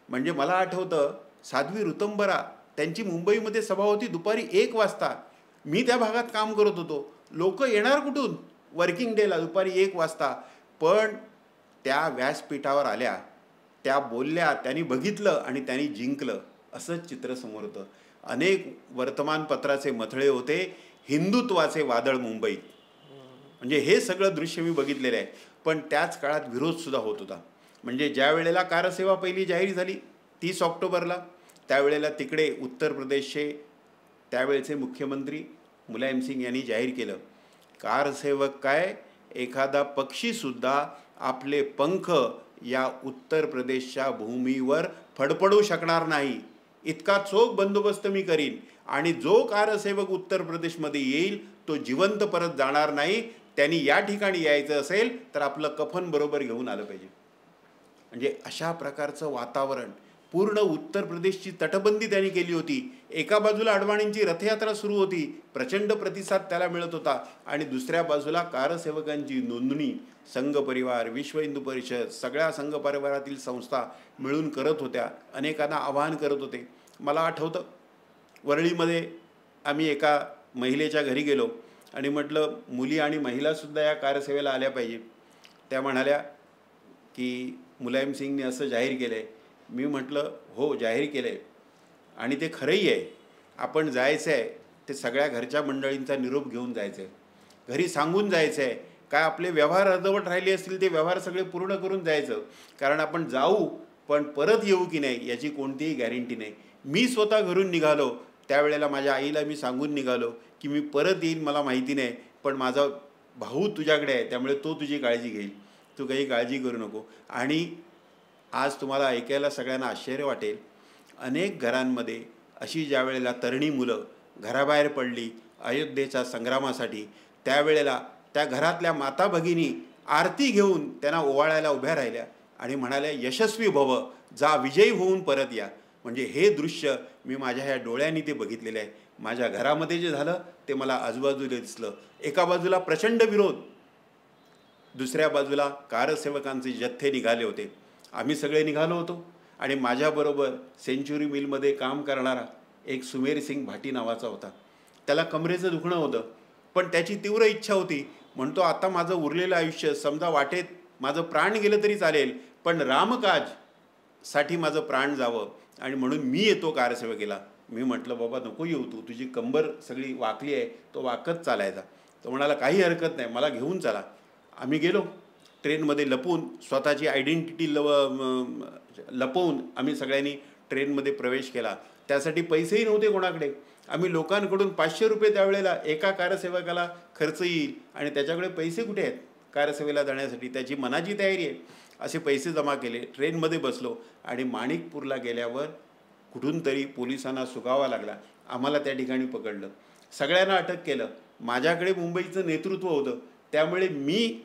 म्हणजे मला आठवतं साध्वी ऋतंभरा त्यांची मुंबईमध्ये सभा होती दुपारी 1 वाजता. मी त्या भागात काम करत होतो. लोक येणार कुठून वर्किंग डेला दुपारी 1 वाजता. पण त्या व्यासपीठावर आल्या, त्या बोलल्या, त्यांनी बघितलं आणि त्यांनी जिंकलं असंच चित्र समोर होतं. अनेक वर्तमानपत्राचे मथळे होते, हिंदुत्वाचे वादळ मुंबईत. म्हणजे हे सगळं दृश्य मी बघितलेलं आहे. पण त्याच काळात विरोधसुद्धा होत होता. म्हणजे ज्या वेळेला कारसेवा पहिली जाहीर झाली 30 ऑक्टोबरला, त्यावेळेला तिकडे उत्तर प्रदेशचे त्यावेळेचे मुख्यमंत्री मुलायम सिंग यांनी जाहीर केलं, कारसेवक काय एखादा पक्षीसुद्धा आपले पंख या उत्तर प्रदेशच्या भूमीवर फडफडू शकणार नाही. इतका चोख बंदोबस्त मी करीन आणि जो कारसेवक उत्तर प्रदेशमध्ये येईल तो जिवंत परत जाणार नाही. त्यांनी या ठिकाणी यायचं असेल तर आपलं कफन बरोबर घेऊन आलं पाहिजे. म्हणजे अशा प्रकारचं वातावरण. पूर्ण उत्तर प्रदेशची तटबंदी त्यांनी केली होती. एका बाजूला अडवाणींची रथयात्रा सुरू होती, प्रचंड प्रतिसाद त्याला मिळत होता, आणि दुसऱ्या बाजूला कारसेवकांची नोंदणी संघ परिवार, विश्व हिंदू परिषद, सगळ्या संघ परिवारातील संस्था मिळून करत होत्या, अनेकांना आवाहन करत होते. मला आठवतं वरळीमध्ये आम्ही एका महिलेच्या घरी गेलो आणि म्हटलं मुली आणि महिलासुद्धा या कारसेवेला आल्या पाहिजे. त्या म्हणाल्या की मुलायम सिंगने असं जाहीर केलं आहे. मी म्हटलं हो, जाहीर केलं आहे आणि ते खरंही आहे. आपण जायचं आहे ते सगळ्या घरच्या मंडळींचा निरोप घेऊन जायचं आहे, घरी सांगून जायचं आहे. काय आपले व्यवहार अर्धवट राहिले असतील ते व्यवहार सगळे पूर्ण करून जायचं. कारण आपण जाऊ पण परत येऊ की नाही याची कोणतीही गॅरंटी नाही. मी स्वतः घरून निघालो त्यावेळेला माझ्या आईला मी सांगून निघालो की मी परत येईन मला माहिती नाही, पण माझा भाऊ तुझ्याकडे आहे त्यामुळे तो तुझी काळजी घेईल, तू काही काळजी करू नको. आणि आज तुम्हाला ऐकायला सगळ्यांना आश्चर्य वाटेल, अनेक घरांमध्ये अशी ज्या वेळेला तरुणी मुलं घराबाहेर पडली अयोध्येच्या संग्रामासाठी, त्यावेळेला त्या घरातल्या माता भगिनी आरती घेऊन त्यांना ओवाळायला उभ्या राहिल्या आणि म्हणाल्या यशस्वी भव, जा विजयी होऊन परत या. म्हणजे हे दृश्य मी माझ्या ह्या डोळ्यांनी ते बघितलेलं आहे. माझ्या घरामध्ये जे झालं ते मला आजूबाजूला दिसलं. एका बाजूला प्रचंड विरोध, दुसऱ्या बाजूला कारसेवकांचे जथ्थे निघाले होते. आम्ही सगळे निघालो होतो आणि माझ्याबरोबर सेंच्युरी मिलमध्ये काम करणारा एक सुमेर सिंग भाटी नावाचा होता. त्याला कमरेचं दुखणं होतं, पण त्याची तीव्र इच्छा होती. म्हणतो आता माझं उरलेलं आयुष्य समजा वाटेत माझं प्राण गेलं तरी चालेल, पण रामकाजसाठी माझं प्राण जावं आणि म्हणून मी येतो कारसेवकेला. मी म्हटलं बाबा नको येऊ, तू तुझी कंबर सगळी वाकली आहे, तो वाकत चालायचा. तो म्हणाला काही हरकत नाही, मला घेऊन चला. आम्ही गेलो ट्रेनमध्ये लपून, स्वतःची आयडेंटिटी लपवून आम्ही सगळ्यांनी ट्रेनमध्ये प्रवेश केला. त्यासाठी पैसेही नव्हते कोणाकडे. आम्ही लोकांकडून 500 रुपये त्यावेळेला एका कारसेवकाला खर्च येईल आणि त्याच्याकडे पैसे कुठे आहेत कारसेवेला जाण्यासाठी, त्याची मनाची तयारी आहे, असे पैसे जमा केले. ट्रेनमध्ये बसलो आणि माणिकपूरला गेल्यावर कुठून तरी पोलिसांना सुगावा लागला. आम्हाला त्या ठिकाणी पकडलं, सगळ्यांना अटक केलं. माझ्याकडे मुंबईचं नेतृत्व होतं त्यामुळे मी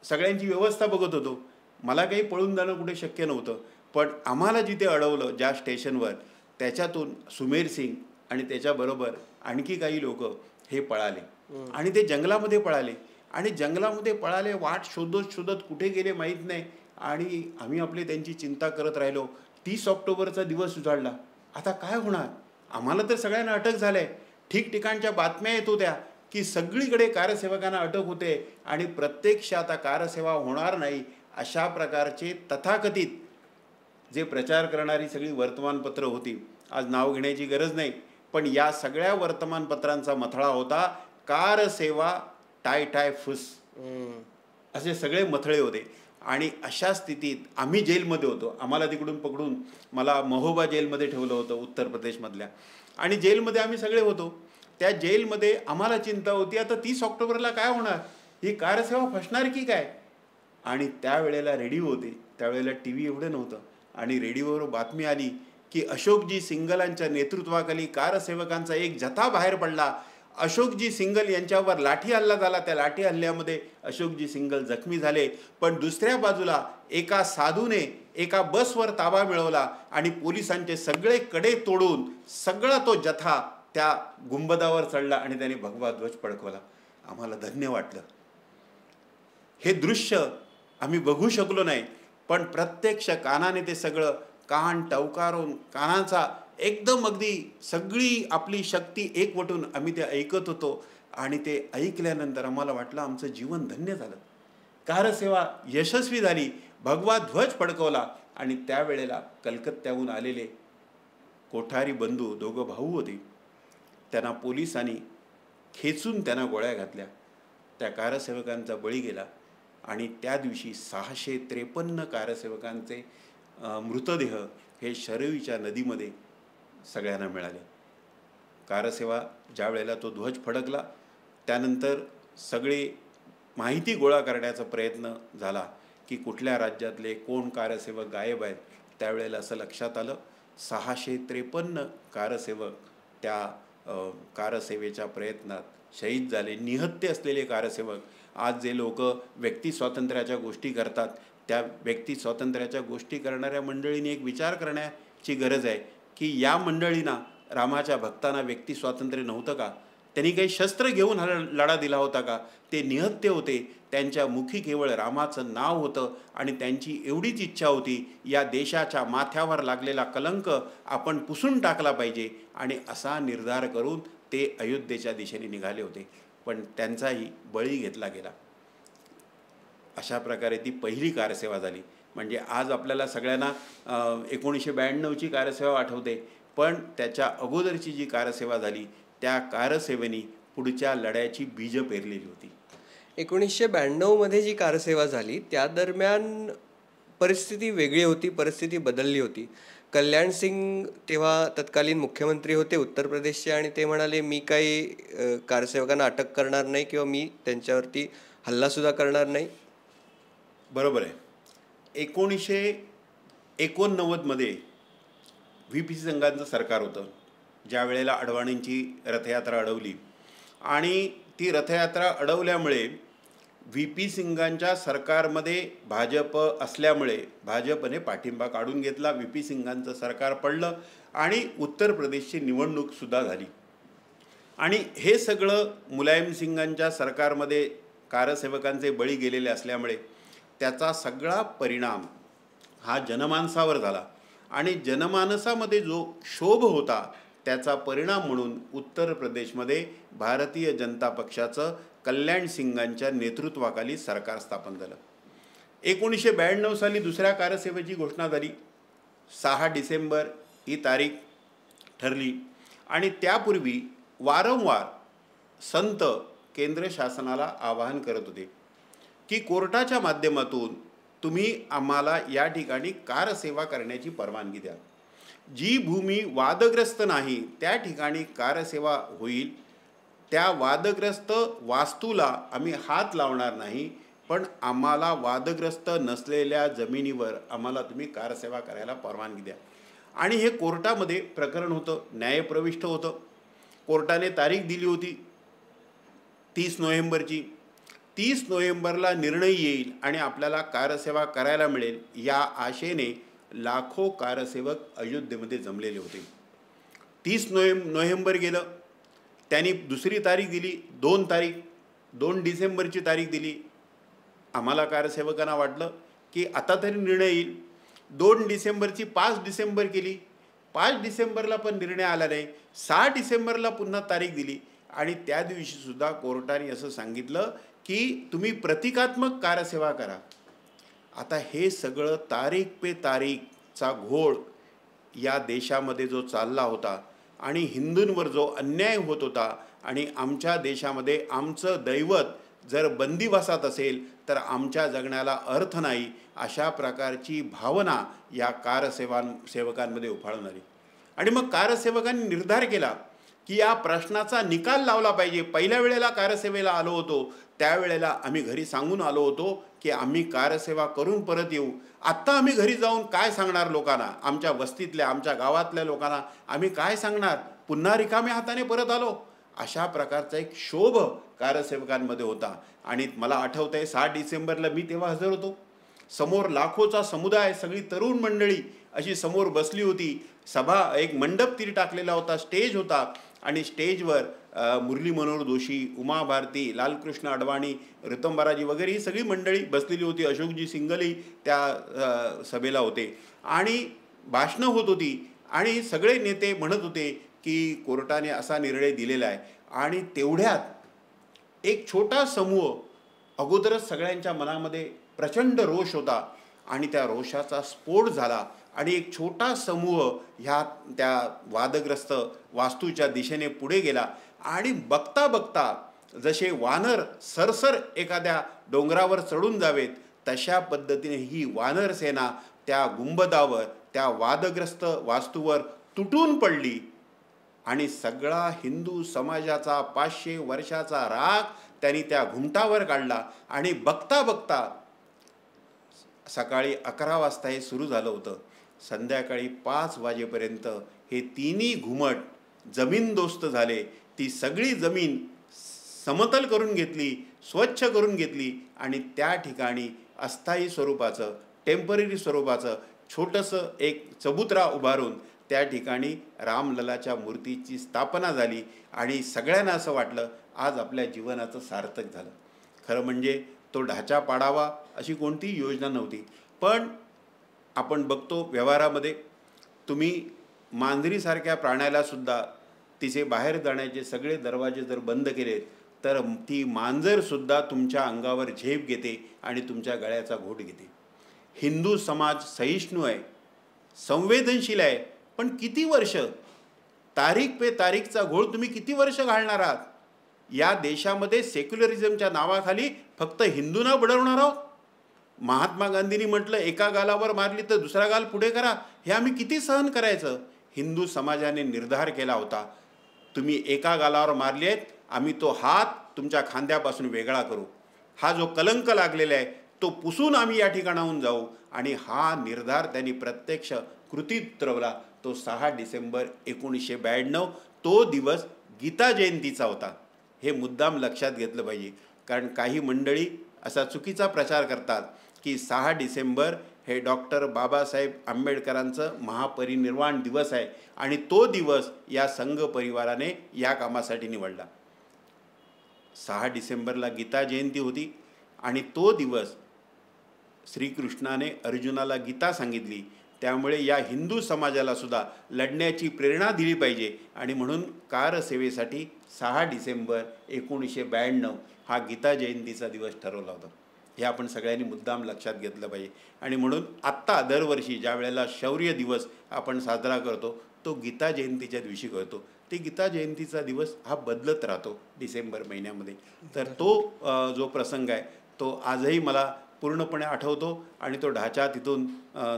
सगळ्यांची व्यवस्था बघत होतो. मला काही पळून जाणं कुठे शक्य नव्हतं. पण आम्हाला जिथे अडवलं ज्या स्टेशनवर, त्याच्यातून सुमेर सिंग आणि त्याच्याबरोबर आणखी काही लोक हे पळाले आणि ते जंगलामध्ये पळाले आणि जंगलामध्ये पळाले. वाट शोधत शोधत कुठे गेले माहीत नाही आणि आम्ही आपली त्यांची चिंता करत राहिलो. 30 ऑक्टोबरचा दिवस उजाडला. आता काय होणार? आम्हाला तर सगळ्यांना अटक झालं आहे. ठिकठिकाणच्या बातम्या येत होत्या की सगळीकडे कारसेवकांना अटक होते आणि प्रत्यक्ष आता कारसेवा होणार नाही अशा प्रकारचे तथाकथित जे प्रचार करणारी सगळी वर्तमानपत्रं होती. आज नाव घेण्याची गरज नाही, पण या सगळ्या वर्तमानपत्रांचा मथळा होता कारसेवा टाय टाय फुस, असे सगळे मथळे होते. आणि अशा स्थितीत आम्ही जेलमध्ये होतो. आम्हाला तिकडून पकडून मला महोबा जेलमध्ये ठेवलं होतं उत्तर प्रदेशमधल्या, आणि जेलमध्ये आम्ही सगळे होतो. त्या जेलमध्ये आम्हाला चिंता होती आता 30 ऑक्टोबरला काय होणार, ही कारसेवा फसणार की काय. आणि त्यावेळेला रेडिओ होते, त्यावेळेला TV एवढं नव्हतं, आणि रेडिओवर बातमी आली की अशोकजी सिंगलांच्या नेतृत्वाखाली कारसेवकांचा एक जथा बाहेर पडला. अशोकजी सिंगल यांच्यावर लाठी हल्ला झाला. त्या लाठी हल्ल्यामध्ये अशोकजी सिंगल जखमी झाले. पण दुसऱ्या बाजूला एका साधूने एका बसवर ताबा मिळवला आणि पोलिसांचे सगळे कडे तोडून सगळा तो जथा त्या गुंबदावर चढला आणि त्याने भगवा ध्वज फडकवला. आम्हाला धन्य वाटलं. हे दृश्य आम्ही बघू शकलो नाही, पण प्रत्यक्ष कानाने ते सगळं कान टवकारून कानाचा एकदम अगदी सगळी आपली शक्ती एकवटून आम्ही ते ऐकत होतो. आणि ते ऐकल्यानंतर आम्हाला वाटलं आमचं जीवन धन्य झालं, कारसेवा यशस्वी झाली, भगवा ध्वज फडकवला. आणि त्यावेळेला कलकत्त्याहून आलेले कोठारी बंधू, दोघं भाऊ होते, त्यांना पोलिसांनी खेचून त्यांना गोळ्या घातल्या. त्या कारसेवकांचा बळी गेला आणि त्या दिवशी 653 कारसेवकांचे मृतदेह हे शरयूच्या नदीमध्ये सगळ्यांना मिळाले. कारसेवा ज्या वेळेला तो ध्वज फडकला त्यानंतर सगळे माहिती गोळा करण्याचा प्रयत्न झाला की कुठल्या राज्यातले कोण कारसेवक गायब आहेत, त्यावेळेला असं लक्षात आलं 653 कारसेवक त्या कारसेवेच्या प्रयत्नात शहीद झाले. निहत्थे असलेले कारसेवक आज जे लोक व्यक्ती स्वातंत्र्याच्या गोष्टी करतात, त्या व्यक्ती स्वातंत्र्याच्या गोष्टी करणाऱ्या मंडळींनी एक विचार करण्याची गरज आहे की या मंडळींना, रामाच्या भक्तांना व्यक्ती स्वातंत्र्य नव्हतं का? त्यांनी काही शस्त्र घेऊन लढा दिला होता का? ते निहत्थे होते. त्यांच्या मुखी केवळ रामाचं नाव होतं आणि त्यांची एवढीच इच्छा होती, या देशाच्या माथ्यावर लागलेला कलंक आपण पुसून टाकला पाहिजे, आणि असा निर्धार करून ते अयोध्येच्या दिशेने निघाले होते. पण त्यांचाही बळी घेतला गेला. अशा प्रकारे ती पहिली कारसेवा झाली. म्हणजे आज आपल्याला सगळ्यांना 1992ची कारसेवा आठवते, पण त्याच्या अगोदरची जी कारसेवा झाली त्या कारसेवेनी पुढच्या लढ्याची बीज पेरलेली होती. 1992मध्ये जी कारसेवा झाली त्या दरम्यान परिस्थिती वेगळी होती, परिस्थिती बदलली होती. कल्याण सिंग तेव्हा तत्कालीन मुख्यमंत्री होते उत्तर प्रदेशचे, आणि ते म्हणाले मी काही कारसेवकांना अटक करणार नाही किंवा मी त्यांच्यावरती हल्लासुद्धा करणार नाही. बरोबर आहे. 1989मध्ये VP सिंगांचं सरकार होतं, ज्या वेळेला अडवाणींची रथयात्रा अडवली, आणि ती रथयात्रा अडवल्यामुळे VP सिंगांच्या सरकारमध्ये भाजप असल्यामुळे भाजपने पाठिंबा काढून घेतला. VP सिंगांचं सरकार पडलं आणि उत्तर प्रदेशची निवडणूकसुद्धा झाली. आणि हे सगळं मुलायम सिंगांच्या सरकारमध्ये कारसेवकांचे बळी गेलेले असल्यामुळे त्याचा सगळा परिणाम हा जनमानसावर झाला, आणि जनमानसामध्ये जो क्षोभ होता त्याचा परिणाम म्हणून उत्तर प्रदेशमध्ये भारतीय जनता पक्षाचं कल्याण सिंगांच्या नेतृत्वाखाली सरकार स्थापन झालं. 1992 साली दुसऱ्या कारसेवेची घोषणा झाली. 6 डिसेंबर ही तारीख ठरली, आणि त्यापूर्वी वारंवार संत केंद्र शासनाला आवाहन करत होते की कोर्टाच्या माध्यमातून तुम्ही आम्हाला या ठिकाणी कारसेवा करण्याची परवानगी द्या. जी भूमी वादग्रस्त नाही त्या ठिकाणी कारसेवा होईल. त्या वादग्रस्त वास्तूला आम्ही हात लावणार नाही, पण आम्हाला वादग्रस्त नसलेल्या जमिनीवर आम्हाला तुम्ही कारसेवा करायला परवानगी द्या. आणि हे कोर्टामध्ये प्रकरण होतं, न्यायप्रविष्ट होतं. कोर्टाने तारीख दिली होती 30 नोव्हेंबरची. 30 नोव्हेंबरला निर्णय येईल आणि आपल्याला कारसेवा करायला मिळेल, या आशेने लाखो कारसेवक अयोध्येमध्ये जमलेले होते. 30 नोव्हेंबर गेलं, त्यांनी दुसरी तारीख दिली, 2 डिसेंबरची तारीख दिली. आम्हाला कारसेवकांना वाटलं की आता तरी निर्णय येईल. 2 डिसेंबरची 5 डिसेंबर केली. 5 डिसेंबरला पण निर्णय आला नाही. 6 डिसेंबरला पुन्हा तारीख दिली, आणि त्या दिवशीसुद्धा कोर्टाने असं सांगितलं की तुम्ही प्रतिकात्मक कारसेवा करा. आता हे सगळं तारीख पे तारीखचा घोळ या देशामध्ये जो चालला होता, आणि हिंदूंवर जो अन्याय होत होता, आणि आमच्या देशामध्ये आमचं दैवत जर बंदिवासात असेल तर आमच्या जगण्याला अर्थ नाही, अशा प्रकारची भावना या कारसेवकांमध्ये उफाळून आली. आणि मग कारसेवकांनी निर्धार केला की या प्रश्नाचा निकाल लावला पाहिजे. पहिल्या वेळेला कारसेवेला आलो होतो त्यावेळेला आम्ही घरी सांगून आलो होतो की आम्ही कारसेवा करून परत येऊ. आत्ता आम्ही घरी जाऊन काय सांगणार लोकांना, आमच्या वस्तीतल्या आमच्या गावातल्या लोकांना आम्ही काय सांगणार, पुन्हा रिकाम्या हाताने परत आलो. अशा प्रकारचा एक क्षोभ कारसेवकांमध्ये होता. आणि मला आठवतं आहे 6 डिसेंबरला मी तेव्हा हजर होतो. समोर लाखोचा समुदाय, सगळी तरुण मंडळी अशी समोर बसली होती. सभा, एक मंडप तिरी टाकलेला होता, स्टेज होता, आणि स्टेजवर मुरली मनोहर जोशी, उमा भारती, लालकृष्ण अडवाणी, ऋतंबराजी वगैरे ही सगळी मंडळी बसलेली होती. अशोकजी सिंगलही त्या सभेला होते, आणि भाषणं होत होती, आणि सगळे नेते म्हणत होते की कोर्टाने असा निर्णय दिलेला आहे. आणि तेवढ्यात एक छोटा समूह, अगोदरच सगळ्यांच्या मनामध्ये प्रचंड रोष होता, आणि त्या रोषाचा स्फोट झाला, आणि एक छोटा समूह त्या वादग्रस्त वास्तूच्या दिशेने पुढे गेला. आणि बघता बघता जसे वानर सरसर एखाद्या डोंगरावर चढून जावेत तशा पद्धतीने ही वानर सेना त्या गुंबदावर, त्या वादग्रस्त वास्तूवर तुटून पडली, आणि सगळा हिंदू समाजाचा 500 वर्षाचा राग त्यांनी त्या घुमटावर काढला. आणि बघता बघता सकाळी 11 वाजता हे सुरू झालं होतं. संध्याकाळी 5 वाजेपर्यंत हे तिन्ही घुमट जमीनदोस्त झाले. ती सगळी जमीन समतल करून घेतली, स्वच्छ करून घेतली आणि त्या ठिकाणी अस्थायी स्वरूपाचं, टेम्पररी स्वरूपाचं छोटंसं एक चबुतरा उभारून त्या ठिकाणी रामललाच्या मूर्तीची स्थापना झाली आणि सगळ्यांना असं वाटलं आज आपल्या जीवनाचं सार्थक झालं. खरं म्हणजे तो ढाचा पाडावा अशी कोणतीही योजना नव्हती. पण आपण बघतो व्यवहारामध्ये तुम्ही मांजरीसारख्या प्राण्यालासुद्धा तिचे बाहेर जाण्याचे सगळे दरवाजे जर बंद केले तर ती मांजरसुद्धा तुमच्या अंगावर झेप घेते आणि तुमच्या गळ्याचा घोट घेते. हिंदू समाज सहिष्णू आहे, संवेदनशील आहे. पण किती वर्ष, तारीख पे तारीखचा घोळ तुम्ही किती वर्ष घालणार आहात? या देशामध्ये सेक्युलरिझमच्या नावाखाली फक्त हिंदूंना बडवणार आहोत. महात्मा गांधींनी म्हटलं एका गालावर मारली तर दुसरा गाल पुढे करा. हे आम्ही किती सहन करायचं? हिंदू समाजाने निर्धार केला होता तुम्ही एका गालावर मारली आहेत, आम्ही तो हात तुमच्या खांद्यापासून वेगळा करू. हा जो कलंक लागलेला आहे तो पुसून आम्ही या ठिकाणाहून जाऊ. आणि हा निर्धार त्यांनी प्रत्यक्ष कृतीत उतरवला. तो 6 डिसेंबर 1992 तो दिवस गीता जयंतीचा होता. हे मुद्दाम लक्षात घेतलं पाहिजे. कारण काही मंडळी असा चुकीचा प्रचार करतात की 6 डिसेंबर हे डॉक्टर बाबासाहेब आंबेडकरांचं महापरिनिर्वाण दिवस आहे आणि तो दिवस या संघ परिवाराने या कामासाठी निवडला. 6 डिसेंबरला गीता जयंती होती आणि तो दिवस श्रीकृष्णाने अर्जुनाला गीता सांगितली. त्यामुळे या हिंदू समाजाला सुद्धा लढण्याची प्रेरणा दिली पाहिजे आणि म्हणून कारसेवेसाठी 6 डिसेंबर 1992 हा गीता जयंतीचा दिवस ठरवला होता. हे आपण सगळ्यांनी मुद्दाम लक्षात घेतलं पाहिजे. आणि म्हणून आत्ता दरवर्षी ज्या वेळेला शौर्य दिवस आपण साजरा करतो तो गीता जयंतीच्या दिवशी करतो. ते गीता जयंतीचा दिवस हा बदलत राहतो डिसेंबर महिन्यामध्ये. तर तो जो प्रसंग आहे तो आजही मला पूर्णपणे आठवतो आणि तो ढाचा तिथून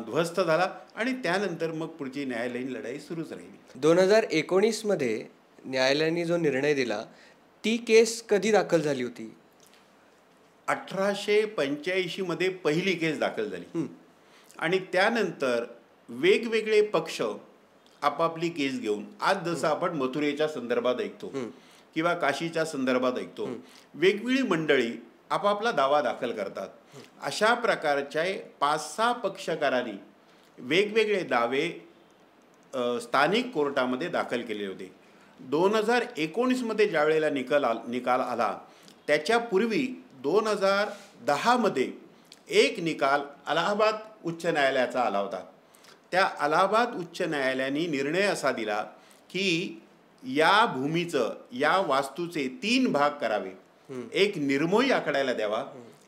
ध्वस्त झाला आणि त्यानंतर मग पुढची न्यायालयीन लढाई सुरूच राहिली. 2019मध्ये न्यायालयाने जो निर्णय दिला ती केस कधी दाखल झाली होती? 1885 पहिली केस दाखल झाली आणि त्यानंतर वेगवेगळे पक्ष आपापली केस घेऊन, आज जसं आपण मथुरेच्या संदर्भात ऐकतो किंवा काशीच्या संदर्भात ऐकतो, वेगवेगळी मंडळी आपापला दावा दाखल करतात. अशा प्रकारच्या 5-6 पक्षकारांनी वेगवेगळे दावे स्थानिक कोर्टामध्ये दाखल केले होते. 2019 ज्या वेळेला निकाल आला त्याच्यापूर्वी 2010 एक निकाल अलाहाबाद उच्च न्यायालयाचा आला होता. त्या अलाहाबाद उच्च न्यायालयाने निर्णय असा दिला की या भूमीचं, या वास्तूचे 3 भाग करावे. एक निर्मोही आखडायला द्यावा,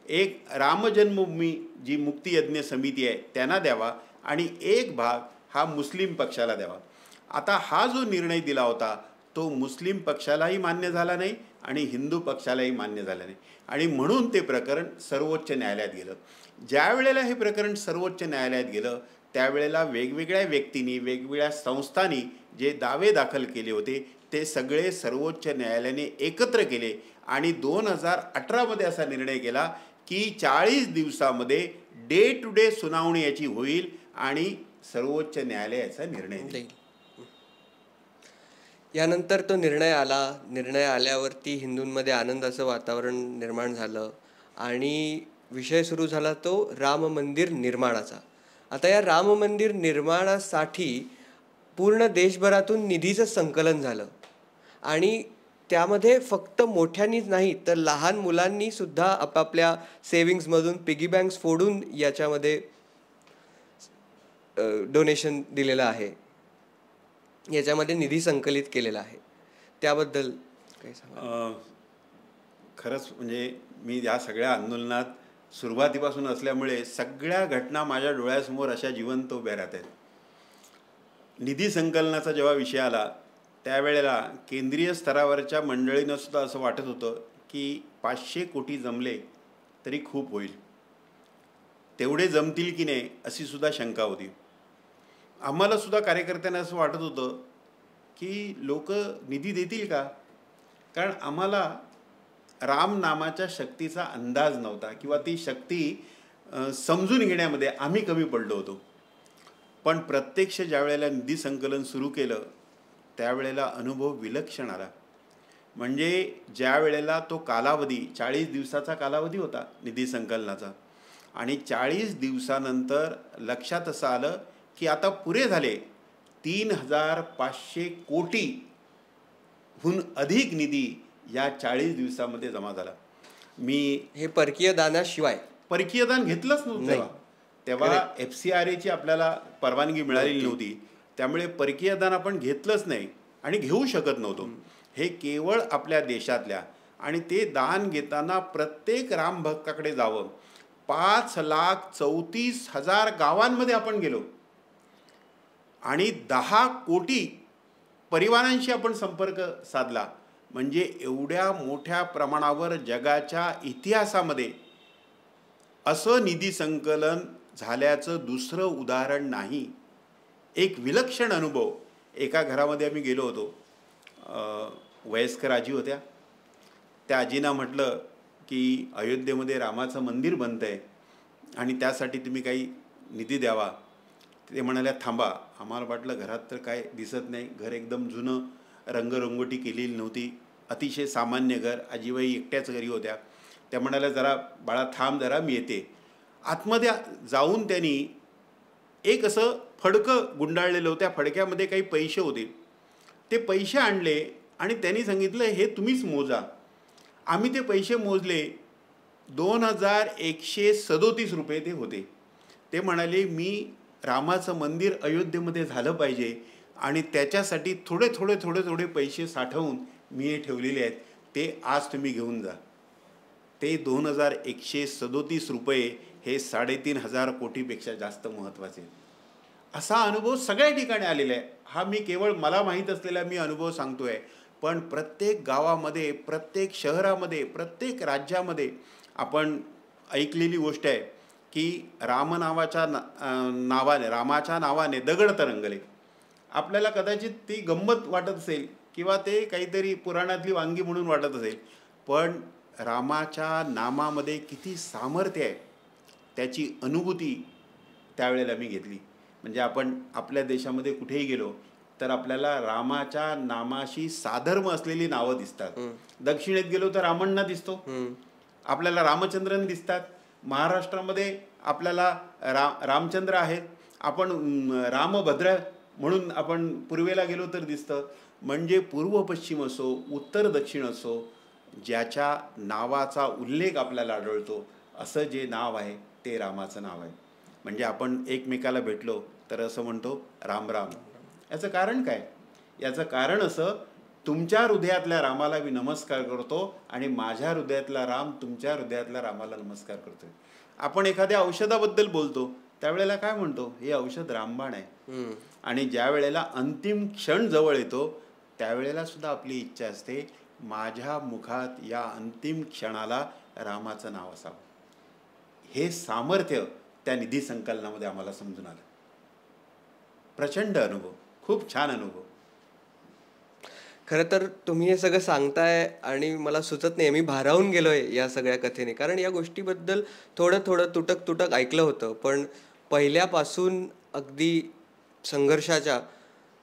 एक रामजन्मभूमी जी मुक्तियज्ञ समिती आहे त्यांना द्यावा आणि एक भाग हा मुस्लिम पक्षाला द्यावा. आता हा जो निर्णय दिला होता तो मुस्लिम पक्षालाही मान्य झाला नाही आणि हिंदू पक्षालाही मान्य झाला नाही आणि म्हणून ते प्रकरण सर्वोच्च न्यायालयात गेलं. ज्या वेळेला हे प्रकरण सर्वोच्च न्यायालयात गेलं त्यावेळेला वेगवेगळ्या व्यक्तींनी, वेगवेगळ्या संस्थांनी जे दावे दाखल केले होते ते सगळे सर्वोच्च न्यायालयाने एकत्र केले आणि 2018 असा निर्णय केला की 40 दिवसामध्ये डे टू डे सुनावणी याची होईल आणि सर्वोच्च न्यायालयाचा निर्णय देईल. यानंतर तो निर्णय आला. निर्णय आल्यावरती हिंदूंमध्ये आनंदाचं वातावरण निर्माण झालं आणि विषय सुरू झाला तो राम मंदिर निर्माणाचा. आता या राम मंदिर निर्माणासाठी पूर्ण देशभरातून निधीचं संकलन झालं आणि त्यामध्ये फक्त मोठ्यांनीच नाही तर लहान मुलांनी सुद्धा आपापल्या सेविंग्समधून पिगी बँक्स फोडून याच्यामध्ये डोनेशन दिलेलं आहे, याच्यामध्ये निधी संकलित केलेला आहे. त्याबद्दल काय सांगा? खरंच म्हणजे मी या सगळ्या आंदोलनात सुरुवातीपासून असल्यामुळे सगळ्या घटना माझ्या डोळ्यासमोर अशा जिवंत उभ्या राहत आहेत. निधी संकलनाचा जेव्हा विषय आला त्यावेळेला केंद्रीय स्तरावरच्या मंडळींना सुद्धा असं वाटत होतं की 500 कोटी जमले तरी खूप होईल, तेवढे जमतील की नाही अशी सुद्धा शंका होती. आम्हाला सुद्धा कार्यकर्त्यांना असं वाटत होतं की लोक निधी देतील का, कारण आम्हाला राम नामाच्या शक्तीचा अंदाज नव्हता किंवा ती शक्ती समजून घेण्यामध्ये आम्ही कमी पडलो होतो. पण प्रत्यक्ष ज्या वेळेला निधी संकलन सुरू केलं त्यावेळेला अनुभव विलक्षण आला. म्हणजे ज्या वेळेला तो कालावधी 40 दिवसाचा कालावधी होता निधी संकलनाचा, आणि 40 दिवसानंतर लक्षात असं आलं की आता पुरे झाले 3,500 कोटीहून अधिक निधी या 40 दिवसामध्ये जमा झाला. मी हे परकीय दानाशिवाय परकीय दान घेतलंच नव्हतं तेव्हा FCRAची आपल्याला परवानगी मिळालेली नव्हती. त्यामुळे परकीय दान आपण घेतलंच नाही आणि घेऊ शकत नव्हतो. हे केवळ आपल्या देशातल्या, आणि ते दान घेताना प्रत्येक रामभक्ताकडे जावं. 5,34,000 गावांमध्ये आपण गेलो आणि 10 कोटी परिवारांशी आपण संपर्क साधला. म्हणजे एवढ्या मोठ्या प्रमाणावर जगाच्या इतिहासामध्ये असं निधी संकलन झाल्याचं दुसरं उदाहरण नाही. एक विलक्षण अनुभव. एका घरामध्ये आम्ही गेलो होतो. वयस्कर आजी होत्या. त्या आजींना म्हटलं की अयोध्येमध्ये रामाचं मंदिर बनतं आहे आणि त्यासाठी तुम्ही काही निधी द्यावा. ते म्हणाल्या थांबा. आम्हाला वाटलं घरात तर काय दिसत नाही. घर एकदम जुनं, रंगरंगोटी केलेली नव्हती, अतिशय सामान्य घर. आजीबाई एकट्याच घरी होत्या. त्या म्हणाल्या जरा बाळा थांब जरा, मी येते. आतमध्ये जाऊन त्यांनी एक असं फडकं गुंडाळलेलं होतं. त्या फडक्यामध्ये काही पैसे होते. ते पैसे आणले आणि त्यांनी सांगितलं हे तुम्हीच मोजा. आम्ही ते पैसे मोजले. 2,137 रुपये ते होते. ते म्हणाले मी रामाचं मंदिर अयोध्येमध्ये झालं पाहिजे आणि त्याच्यासाठी थोडे थोडे थोडे थोडे पैसे साठवून मी हे ठेवलेले आहेत, ते आज तुम्ही घेऊन जा. ते 2,137 रुपये हे 3,500 कोटीपेक्षा जास्त महत्त्वाचे. असा अनुभव सगळ्या ठिकाणी आलेला आहे. हा मी केवळ मला माहीत असलेला मी अनुभव सांगतोय, पण प्रत्येक गावामध्ये, प्रत्येक शहरामध्ये, प्रत्येक राज्यामध्ये आपण ऐकलेली गोष्ट आहे की रामाच्या नावाने दगड तरंगले. आपल्याला कदाचित ती गंमत वाटत असेल किंवा ते काहीतरी पुराणातली वांगी म्हणून वाटत असेल, पण रामाच्या नामामध्ये किती सामर्थ्य आहे त्याची अनुभूती त्यावेळेला मी घेतली. म्हणजे आपण आपल्या देशामध्ये कुठेही गेलो तर आपल्याला रामाच्या नामाशी साधर्म असलेली नावं दिसतात. दक्षिणेत गेलो तर रामण्णा दिसतो, आपल्याला रामचंद्रन दिसतात. महाराष्ट्रामध्ये आपल्याला रामचंद्र आहेत. आपण रामभद्र म्हणून आपण पूर्वेला गेलो तर दिसतं. म्हणजे पूर्व पश्चिम असो, उत्तर दक्षिण असो, ज्याच्या नावाचा उल्लेख आपल्याला आढळतो असं जे नाव आहे ते रामाचं नाव आहे. म्हणजे आपण एकमेकाला भेटलो तर असं म्हणतो राम राम. याचं कारण काय? याचं कारण असं, तुमच्या हृदयातल्या रामाला मी नमस्कार करतो आणि माझ्या हृदयातला राम तुमच्या हृदयातल्या रामाला नमस्कार करतोय. आपण एखाद्या औषधाबद्दल बोलतो त्यावेळेला काय म्हणतो, हे औषध रामबाण आहे. आणि ज्या वेळेला अंतिम क्षण जवळ येतो त्यावेळेला सुद्धा आपली इच्छा असते माझ्या मुखात या अंतिम क्षणाला रामाचं नाव असावं. हे सामर्थ्य त्या निधी संकलनामध्ये आम्हाला समजून आलं. प्रचंड अनुभव, खूप छान अनुभव. खरं तर तुम्ही हे सगळं सांगताय आणि मला सुचत नाही, मी भारावून गेलोय या सगळ्या कथेने. कारण या गोष्टीबद्दल थोडं थोडं तुटक तुटक ऐकलं होतं, पण पहिल्यापासून अगदी संघर्षाच्या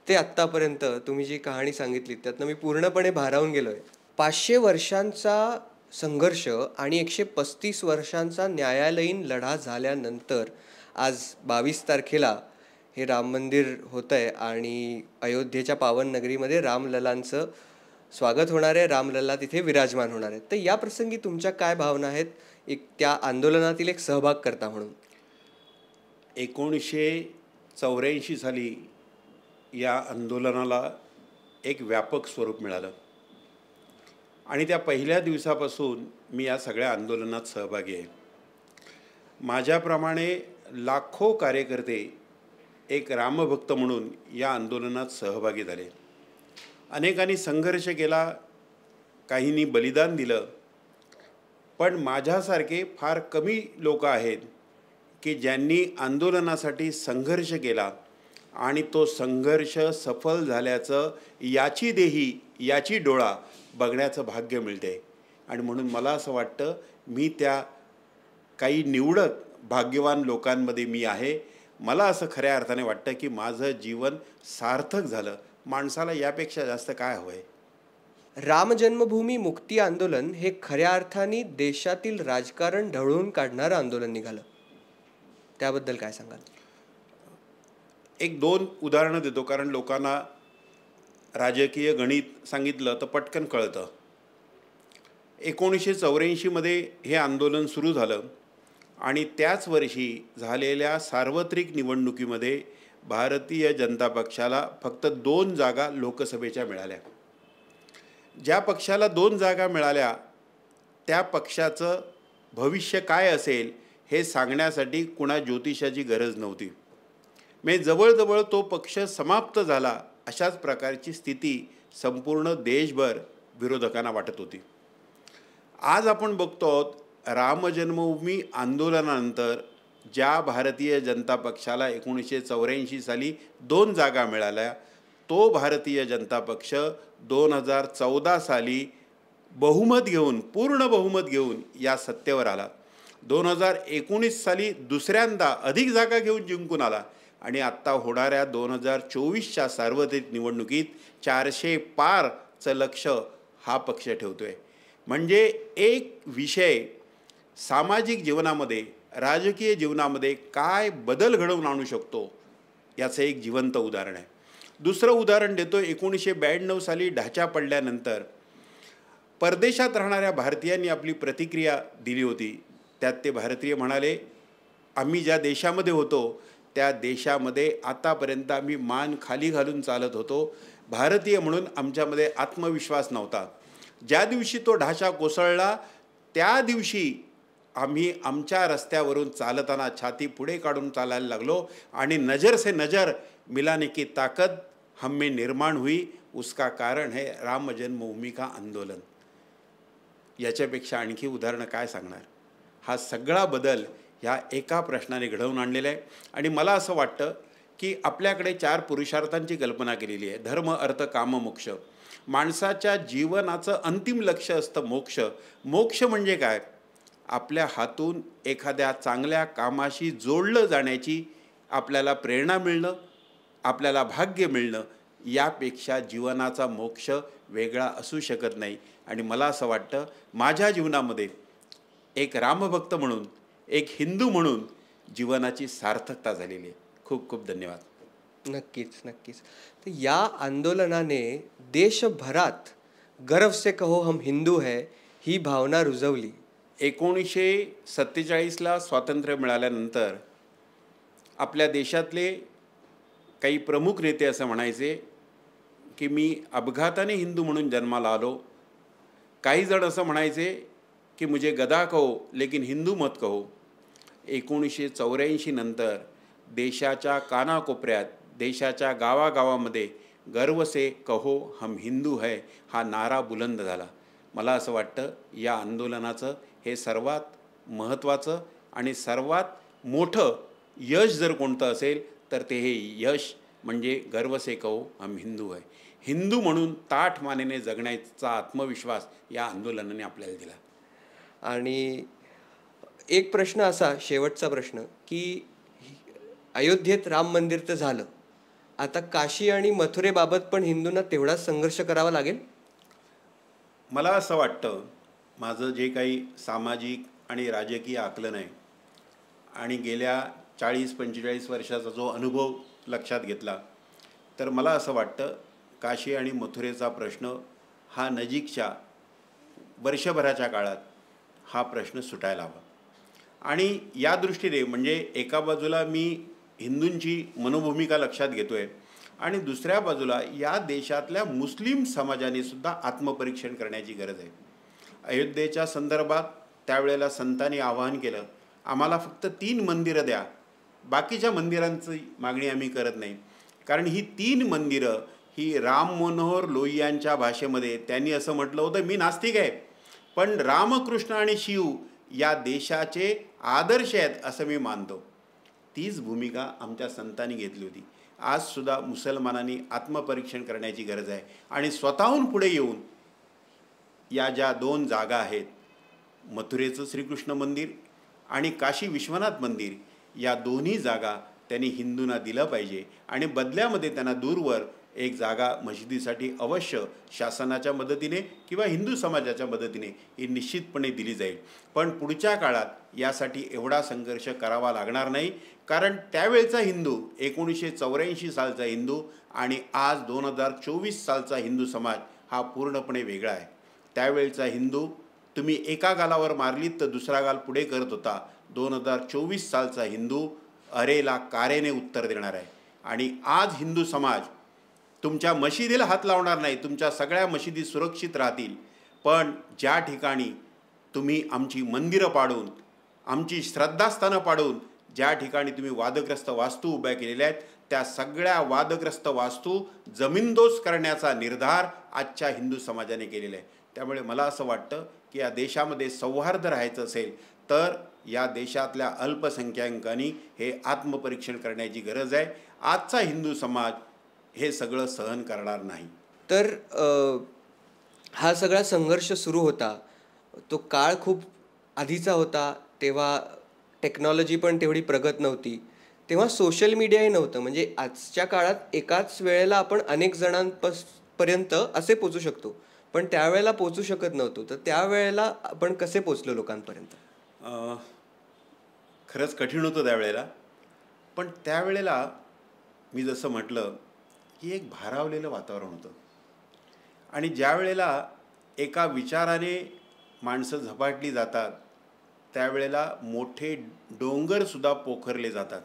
ते आत्तापर्यंत तुम्ही जी कहाणी सांगितली त्यातनं मी पूर्णपणे भारावून गेलोय. 500 वर्षांचा संघर्ष आणि 135 वर्षांचा न्यायालयीन लढा झाल्यानंतर आज 22 तारखेला हे राम मंदिर होतं आहे आणि अयोध्येच्या पावन नगरीमध्ये रामललांचं स्वागत होणार आहे. रामलला तिथे विराजमान होणार आहेत. तर या प्रसंगी तुमच्या काय भावना आहेत एक त्या आंदोलनातील एक सहभाग करता म्हणून? 1984 साली या आंदोलनाला एक व्यापक स्वरूप मिळालं आणि त्या पहिल्या दिवसापासून मी या सगळ्या आंदोलनात सहभागी आहे. माझ्याप्रमाणे लाखो कार्यकर्ते एक रामभक्त म्हणून या आंदोलनात सहभागी झाले. अनेकांनी संघर्ष केला, काहींनी बलिदान दिलं, पण माझ्यासारखे फार कमी लोक आहेत की ज्यांनी आंदोलनासाठी संघर्ष केला आणि तो संघर्ष सफल झाल्याचं याची देही याची डोळा बघण्याचं भाग्य मिळते. आणि म्हणून मला असं वाटतं मी त्या काही निवडक भाग्यवान लोकांमध्ये मी आहे. मला असं खऱ्या अर्थाने वाटतं की माझं जीवन सार्थक झालं. माणसाला यापेक्षा जास्त काय हवं आहे? राम जन्मभूमी मुक्ती आंदोलन हे खऱ्या अर्थाने देशातील राजकारण ढवळून काढणारं आंदोलन निघालं. त्याबद्दल काय सांगाल? एक दोन उदाहरणं देतो, कारण लोकांना राजकीय गणित सांगितलं तर पटकन कळतं. 1984मध्ये हे आंदोलन सुरू झालं आणि त्याच वर्षी झालेल्या सार्वत्रिक निवडणुकीमध्ये भारतीय जनता पक्षाला फक्त 2 जागा लोकसभेच्या मिळाल्या. ज्या पक्षाला 2 जागा मिळाल्या त्या पक्षाचं भविष्य काय असेल हे सांगण्यासाठी कुणा ज्योतिषाची गरज नव्हती. म्हणजे जवळजवळ तो पक्ष समाप्त झाला अशाच प्रकारची स्थिती संपूर्ण देशभर विरोधकांना वाटत होती. आज आपण बघतो राम जन्मभूमी आंदोलनानंतर ज्या भारतीय जनता पक्षाला 1984 साली 2 जागा मिळाल्या, तो भारतीय जनता पक्ष 2014 साली बहुमत घेऊन, पूर्ण बहुमत घेऊन या सत्तेवर आला. 2019 साली दुसऱ्यांदा अधिक जागा घेऊन जिंकून आला आणि आत्ता होणाऱ्या 2024च्या सार्वत्रिक निवडणुकीत 400 पारचं लक्ष हा पक्ष ठेवतोय. म्हणजे एक विषय सामाजिक जीवनामध्ये, राजकीय जीवनामध्ये काय बदल घडवून आणू शकतो याचं एक जिवंत उदाहरण आहे. दुसरं उदाहरण देतो. 1992 साली ढाचा पडल्यानंतर परदेशात राहणाऱ्या भारतीयांनी आपली प्रतिक्रिया दिली होती. त्यात ते भारतीय म्हणाले, आम्ही ज्या देशामध्ये होतो त्या देशामध्ये आतापर्यंत आम्ही मान खाली घालून चालत होतो. भारतीय म्हणून आमच्यामध्ये आत्मविश्वास नव्हता. ज्या दिवशी तो ढाचा कोसळला त्या दिवशी आम्ही आमच्या रस्त्यावरून चालताना छाती पुढे काढून चालायला लागलो आणि नजर से नजर मिलाने की ताकत हम में निर्माण हुई. उसका कारण है राम जन्मभूमी का आंदोलन. याच्यापेक्षा आणखी उदाहरणं काय सांगणार? हा सगळा बदल ह्या एका प्रश्नाने घडवून आणलेला आहे. आणि मला असं वाटतं की आपल्याकडे 4 पुरुषार्थांची कल्पना केलेली आहे. धर्म, अर्थ, काम, मोक्ष. माणसाच्या जीवनाचं अंतिम लक्ष्य असतं मोक्ष. मोक्ष म्हणजे काय? आपल्या हातून एखाद्या चांगल्या कामाशी जोडलं जाण्याची आपल्याला प्रेरणा मिळणं, आपल्याला भाग्य मिळणं. यापेक्षा जीवनाचा मोक्ष वेगळा असू शकत नाही. आणि मला असं वाटतं माझ्या जीवनामध्ये एक रामभक्त म्हणून, एक हिंदू म्हणून जीवनाची सार्थकता झालेली आहे. खूप खूप धन्यवाद. नक्कीच नक्कीच. तर या आंदोलनाने देशभरात गर्व से कहो हम हिंदू है ही भावना रुजवली. 1947ला स्वातंत्र्य मिळाल्यानंतर आपल्या देशातले काही प्रमुख नेते असं म्हणायचे की मी अपघाताने हिंदू म्हणून जन्माला आलो. काही जण असं म्हणायचे की मुझे गदा कहो लेकिन हिंदू मत कहो. 1984 नंतर देशाच्या कानाकोपऱ्यात, देशाच्या गावागावामध्ये गर्व से कहो हम हिंदू है हा नारा बुलंद झाला. मला असं वाटतं या आंदोलनाचं हे सर्वात महत्त्वाचं आणि सर्वात मोठं यश जर कोणतं असेल तर ते हे यश म्हणजे गर्व से कहो हम हिंदू है. हिंदू म्हणून ताठ मानेने जगण्याचा आत्मविश्वास या आंदोलनाने आपल्याला दिला. आणि एक प्रश्न असा, शेवटचा प्रश्न, की अयोध्येत राम मंदिर तर झालं, आता काशी आणि मथुरेबाबत पण हिंदूंना तेवढाच संघर्ष करावा लागेल? मला असं वाटतं, माझं जे काही सामाजिक आणि राजकीय आकलन आहे आणि गेल्या 40-45 वर्षाचा जो अनुभव लक्षात घेतला, तर मला असं वाटतं काशी आणि मथुरेचा प्रश्न हा नजीकच्या वर्षभराच्या काळात हा प्रश्न सुटायला हवा. आणि या दृष्टीने म्हणजे एका बाजूला मी हिंदूंची मनोभूमिका लक्षात घेतो आहे आणि दुसऱ्या बाजूला या देशातल्या मुस्लिम समाजाने सुद्धा आत्मपरीक्षण करण्याची गरज आहे. अयोध्येच्या संदर्भात त्यावेळेला संतांनी आवाहन केलं, आम्हाला फक्त 3 मंदिरं द्या, बाकीच्या मंदिरांची मागणी आम्ही करत नाही. कारण ही 3 मंदिरं ही राम मनोहर लोहियांच्या भाषेमध्ये त्यांनी असं म्हटलं होतं, मी नास्तिक आहे पण रामकृष्ण आणि शिव या देशाचे आदर्श आहेत असं मी मानतो. तीच भूमिका आमच्या संतांनी घेतली होती. आजसुद्धा मुसलमानांनी आत्मपरीक्षण करण्याची गरज आहे आणि स्वतःहून पुढे येऊन या ज्या 2 जागा आहेत, मथुरेचं श्रीकृष्ण मंदिर आणि काशी विश्वनाथ मंदिर या दोन्ही जागा त्यांनी हिंदूंना दिलं पाहिजे आणि बदल्यामध्ये त्यांना दूरवर एक जागा मशिदीसाठी अवश्य शासनाच्या मदतीने किंवा हिंदू समाजाच्या मदतीने ही निश्चितपणे दिली जाईल. पण पुढच्या काळात यासाठी एवढा संघर्ष करावा लागणार नाही, कारण त्यावेळचा हिंदू 1984 सालचा हिंदू आणि आज 2024 सालचा हिंदू समाज हा पूर्णपणे वेगळा आहे. त्यावेळचा हिंदू तुम्ही एका गालावर मारलीत तर दुसरा गाल पुढे करत होता. 2024 सालचा हिंदू अरेला कारेने उत्तर देणार आहे. आणि आज हिंदू समाज तुमच्या मशिदीला हात लावणार नाही, तुमच्या सगळ्या मशिदी सुरक्षित राहतील. पण ज्या ठिकाणी तुम्ही आमची मंदिरं पाडून, आमची श्रद्धास्थानं पाडून, ज्या ठिकाणी तुम्ही वादग्रस्त वास्तू उभ्या केलेल्या आहेत, त्या सगळ्या वादग्रस्त वास्तू जमीनदोस्त करण्याचा निर्धार आजच्या हिंदू समाजाने केलेला आहे. त्यामुळे मला असं वाटतं की या देशामध्ये सौहार्द राहायचं असेल तर या देशातल्या अल्पसंख्याकांनी हे आत्मपरीक्षण करण्याची गरज आहे. आजचा हिंदू समाज हे सगळं सहन करणार नाही. तर हा सगळा संघर्ष सुरू होता, तो काळ खूप आधीचा होता. तेव्हा टेक्नॉलॉजी पण तेवढी प्रगत नव्हती, तेव्हा सोशल मीडियाही नव्हतं. म्हणजे आजच्या काळात एकाच वेळेला आपण अनेक जणांपर्यंत असे पोचू शकतो, पण त्यावेळेला पोचू शकत नव्हतो. तर त्यावेळेला आपण कसे पोचलो लोकांपर्यंत? खरंच कठीण होतं त्यावेळेला. पण त्यावेळेला मी जसं म्हटलं की एक भारावलेलं वातावरण होतं आणि ज्या वेळेला एका विचाराने माणसं झपाटली जातात त्यावेळेला मोठे डोंगरसुद्धा पोखरले जातात.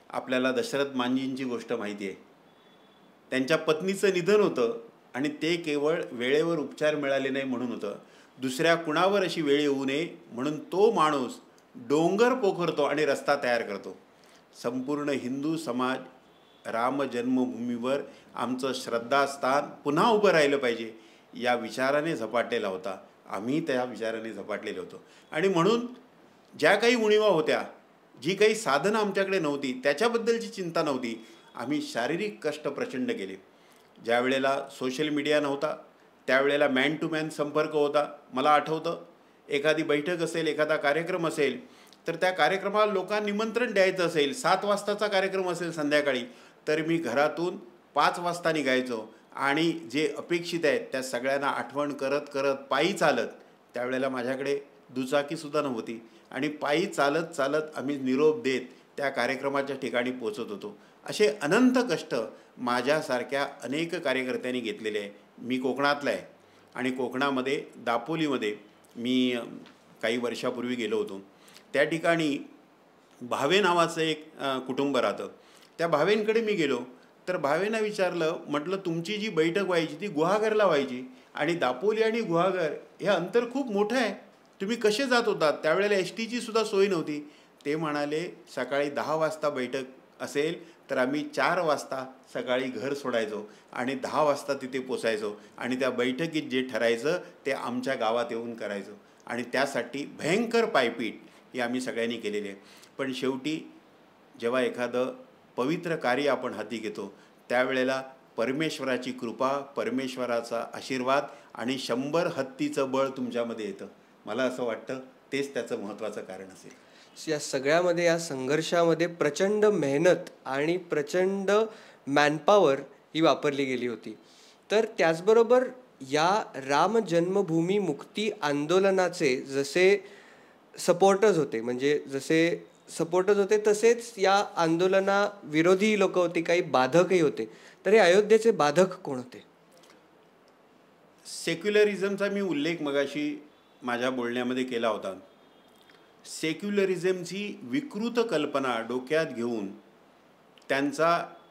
आपल्याला दशरथ मांजींची गोष्ट माहिती आहे. त्यांच्या पत्नीचं निधन होतं आणि ते केवळ वेळेवर उपचार मिळाले नाही म्हणून होतं. दुसऱ्या कुणावर अशी वेळ येऊ नये म्हणून तो माणूस डोंगर पोखरतो आणि रस्ता तयार करतो. संपूर्ण हिंदू समाज राम जन्मभूमीवर आमचं श्रद्धास्थान पुन्हा उभं राहिलं पाहिजे या विचाराने झपाटलेला होता. आम्ही त्या विचाराने झपाटलेलो होतो आणि म्हणून ज्या काही उणिवा होत्या, जी काही साधनं आमच्याकडे नव्हती, त्याच्याबद्दलची चिंता नव्हती. आम्ही शारीरिक कष्ट प्रचंड केले. ज्या वेळेला सोशल मीडिया नव्हता त्यावेळेला मॅन टू मॅन संपर्क होता. मला आठवतं एखादी बैठक असेल, एखादा कार्यक्रम असेल तर त्या कार्यक्रमाला लोकांना निमंत्रण द्यायचं असेल, 7 वाजताचा कार्यक्रम असेल संध्याकाळी, तर मी घरातून 5 वाजता निघायचो आणि जे अपेक्षित आहेत त्या सगळ्यांना आठवण करत करत पायी चालत, त्यावेळेला माझ्याकडे दुचाकीसुद्धा नव्हती आणि पायी चालत चालत आम्ही निरोप देत त्या कार्यक्रमाच्या ठिकाणी पोचत होतो. असे अनंत कष्ट माझ्यासारख्या अनेक कार्यकर्त्यांनी घेतलेले आहे. मी कोकणातला आहे आणि कोकणामध्ये दापोलीमध्ये मी काही वर्षापूर्वी गेलो होतो. त्या ठिकाणी भावे नावाचं एक कुटुंब राहतं. त्या भावेंकडे मी गेलो तर भावेंना विचारलं, म्हटलं तुमची जी बैठक व्हायची ती गुहागरला व्हायची आणि दापोली आणि गुहागर हे अंतर खूप मोठं आहे, तुम्ही कसे जात होतात? त्यावेळेला एसटीची सुद्धा सोय नव्हती. ते म्हणाले सकाळी 10 वाजता बैठक असेल तर आम्ही 4 वाजता सकाळी घर सोडायचो आणि 10 वाजता तिथे पोचायचो आणि त्या बैठकीत जे ठरायचं ते आमच्या गावात येऊन करायचो आणि त्यासाठी भयंकर पायपीट ही आम्ही सगळ्यांनी केलेली आहे. पण शेवटी जेव्हा एखादं पवित्र कार्य आपण हाती घेतो त्यावेळेला परमेश्वराची कृपा, परमेश्वराचा आशीर्वाद आणि 100 हत्तीचं बळ तुमच्यामध्ये येतं. मला असं वाटतं तेच त्याचं महत्त्वाचं कारण असेल. या सगळ्यामध्ये, या संघर्षामध्ये प्रचंड मेहनत आणि प्रचंड मॅनपॉवर ही वापरली गेली होती. तर त्याचबरोबर या राम जन्मभूमी मुक्ती आंदोलनाचे जसे सपोर्टर्स होते, म्हणजे जसे सपोर्टर्स होते तसेच या आंदोलना विरोधी लोक होते, काही बाधकही होते. तर हे अयोध्येचे बाधक कोण होते? सेक्युलरिझमचा मी उल्लेख मगाशी माझ्या बोलण्यामध्ये केला होता. सेक्युलरिझमची विकृत कल्पना डोक्यात घेऊन त्यांचा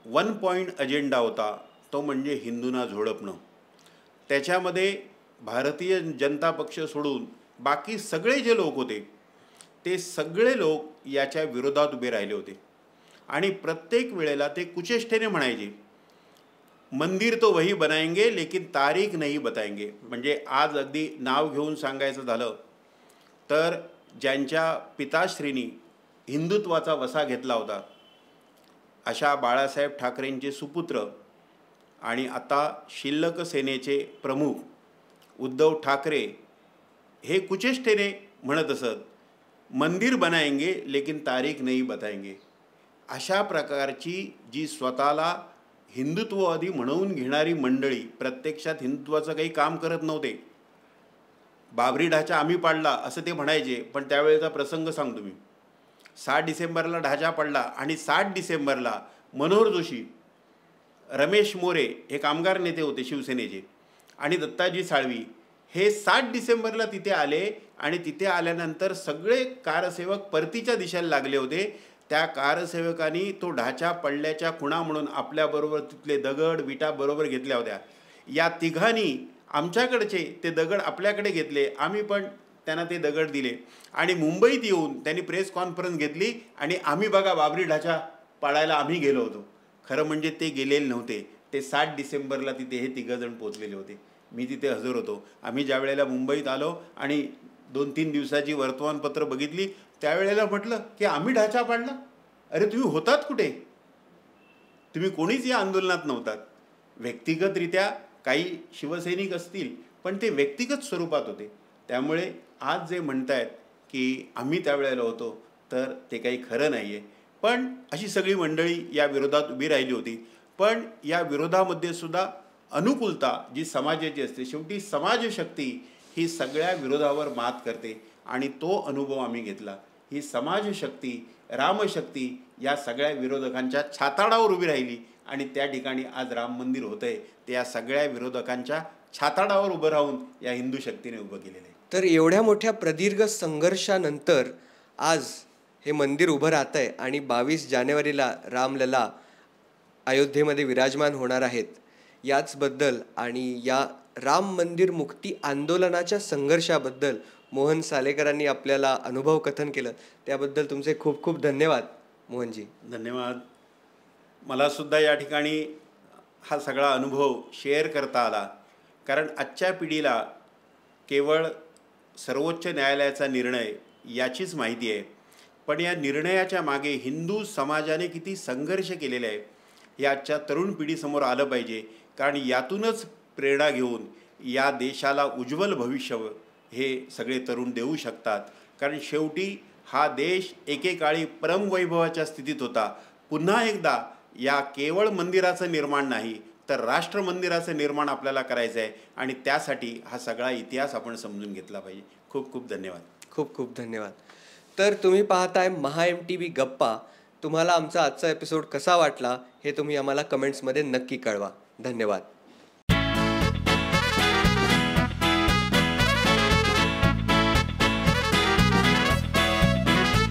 1 पॉईंट अजेंडा होता, तो म्हणजे हिंदूंना झोडपणं. त्याच्यामध्ये भारतीय जनता पक्ष सोडून बाकी सगळे जे लोक होते ते सगळे लोक याच्या विरोधात उभे राहिले होते आणि प्रत्येक वेळेला ते कुचेष्टेने म्हणायचे, मंदिर तो वही बनाएंगे लेकिन तारीख नहीं बताएंगे. म्हणजे आज अगदी नाव घेऊन सांगायचं झालं तर ज्यांच्या पिताश्रींनी हिंदुत्वाचा वसा घेतला होता अशा बाळासाहेब ठाकरेंचे सुपुत्र आणि आता शिल्लक सेनेचे प्रमुख उद्धव ठाकरे हे कुचेष्टेने म्हणत असत मंदिर बनाएंगे लेकिन तारीख नहीं बताएंगे. अशा प्रकारची जी स्वतःला हिंदुत्ववादी म्हणवून घेणारी मंडळी प्रत्यक्षात हिंदुत्वाचं काही काम करत नव्हते. बाबरी ढाचा आम्ही पाडला असं ते म्हणायचे, पण त्यावेळेचा प्रसंग सांगतो मी. 7 डिसेंबरला ढाचा पडला आणि 7 डिसेंबरला मनोहर जोशी, रमेश मोरे हे कामगार नेते होते शिवसेनेचे, आणि दत्ताजी साळवी हे 7 डिसेंबरला तिथे आले. आणि तिथे आल्यानंतर सगळे कारसेवक परतीच्या दिशेला लागले होते. त्या कारसेवकांनी तो ढाचा पडल्याच्या खुणा म्हणून आपल्याबरोबर तिथले दगड विटा बरोबर घेतल्या होत्या. या तिघांनी आमच्याकडचे ते दगड आपल्याकडे घेतले. आम्ही पण त्यांना ते दगड दिले आणि मुंबईत येऊन त्यांनी प्रेस कॉन्फरन्स घेतली आणि आम्ही बघा बाबरी ढाचा पाडायला आम्ही गेलो होतो. खरं म्हणजे ते गेलेले नव्हते. ते 7 डिसेंबरला तिथे हे तिघंजण पोचलेले होते. मी तिथे हजर होतो. आम्ही ज्या वेळेला मुंबईत आलो आणि 2-3 दिवसाची वर्तमानपत्र बघितली त्यावेळेला म्हटलं की आम्ही ढाचा पाडला. अरे तुम्ही होतात कुठे? तुम्ही कोणीच या आंदोलनात नव्हतात. व्यक्तिगतरित्या काही शिवसैनिक असतील पण ते व्यक्तिगत स्वरूपात होते. त्यामुळे आज जे म्हणतायत की आम्ही त्यावेळेला होतो तर ते काही खरं नाही आहे. पण अशी सगळी मंडळी या विरोधात उभी राहिली होती. पण या विरोधामध्ये सुद्धा अनुकूलता जी समाजाची असते, शेवटी समाजशक्ती ही सगळ्या विरोधावर मात करते आणि तो अनुभव आम्ही घेतला. ही समाजशक्ती, रामशक्ती या सगळ्या विरोधकांच्या छाताडावर उभी राहिली आणि त्या ठिकाणी आज राम मंदिर होतं आहे. ते या सगळ्या विरोधकांच्या छाताडावर उभं राहून या हिंदू शक्तीने उभं केलेलं आहे. तर एवढ्या मोठ्या प्रदीर्घ संघर्षानंतर आज हे मंदिर उभं राहतं आहे आणि 22 जानेवारीला रामलला अयोध्येमध्ये विराजमान होणार आहेत. याचबद्दल आणि या राम मंदिर मुक्ती आंदोलनाच्या संघर्षाबद्दल मोहन सालेकरांनी आपल्याला अनुभव कथन केलं. त्याबद्दल तुमचे खूप खूप धन्यवाद मोहनजी. धन्यवाद. मला सुद्धा या ठिकाणी हा सगळा अनुभव शेअर करता आला. कारण आजच्या पिढीला केवळ सर्वोच्च न्यायालयाचा निर्णय याचीच माहिती आहे, पण या निर्णयाच्या मागे हिंदू समाजाने किती संघर्ष केलेले आहे हे आजच्या तरुण पिढीसमोर आलं पाहिजे. कारण यातूनच प्रेरणा घेऊन या देशाला उज्ज्वल भविष्य हे सगळे तरुण देऊ शकतात. कारण शेवटी हा देश एकेकाळी परमवैभवाच्या स्थितीत होता. पुन्हा एकदा या केवळ मंदिराचं निर्माण नाही तर राष्ट्र मंदिराचं निर्माण आपल्याला करायचं आहे आणि त्यासाठी हा सगळा इतिहास आपण समजून घेतला पाहिजे. खूप खूप धन्यवाद. खूप खूप धन्यवाद. तर तुम्ही पाहताय MHA-MTV गप्पा. तुम्हाला आमचा आजचा एपिसोड कसा वाटला हे तुम्ही आम्हाला कमेंट्समध्ये नक्की कळवा. धन्यवाद.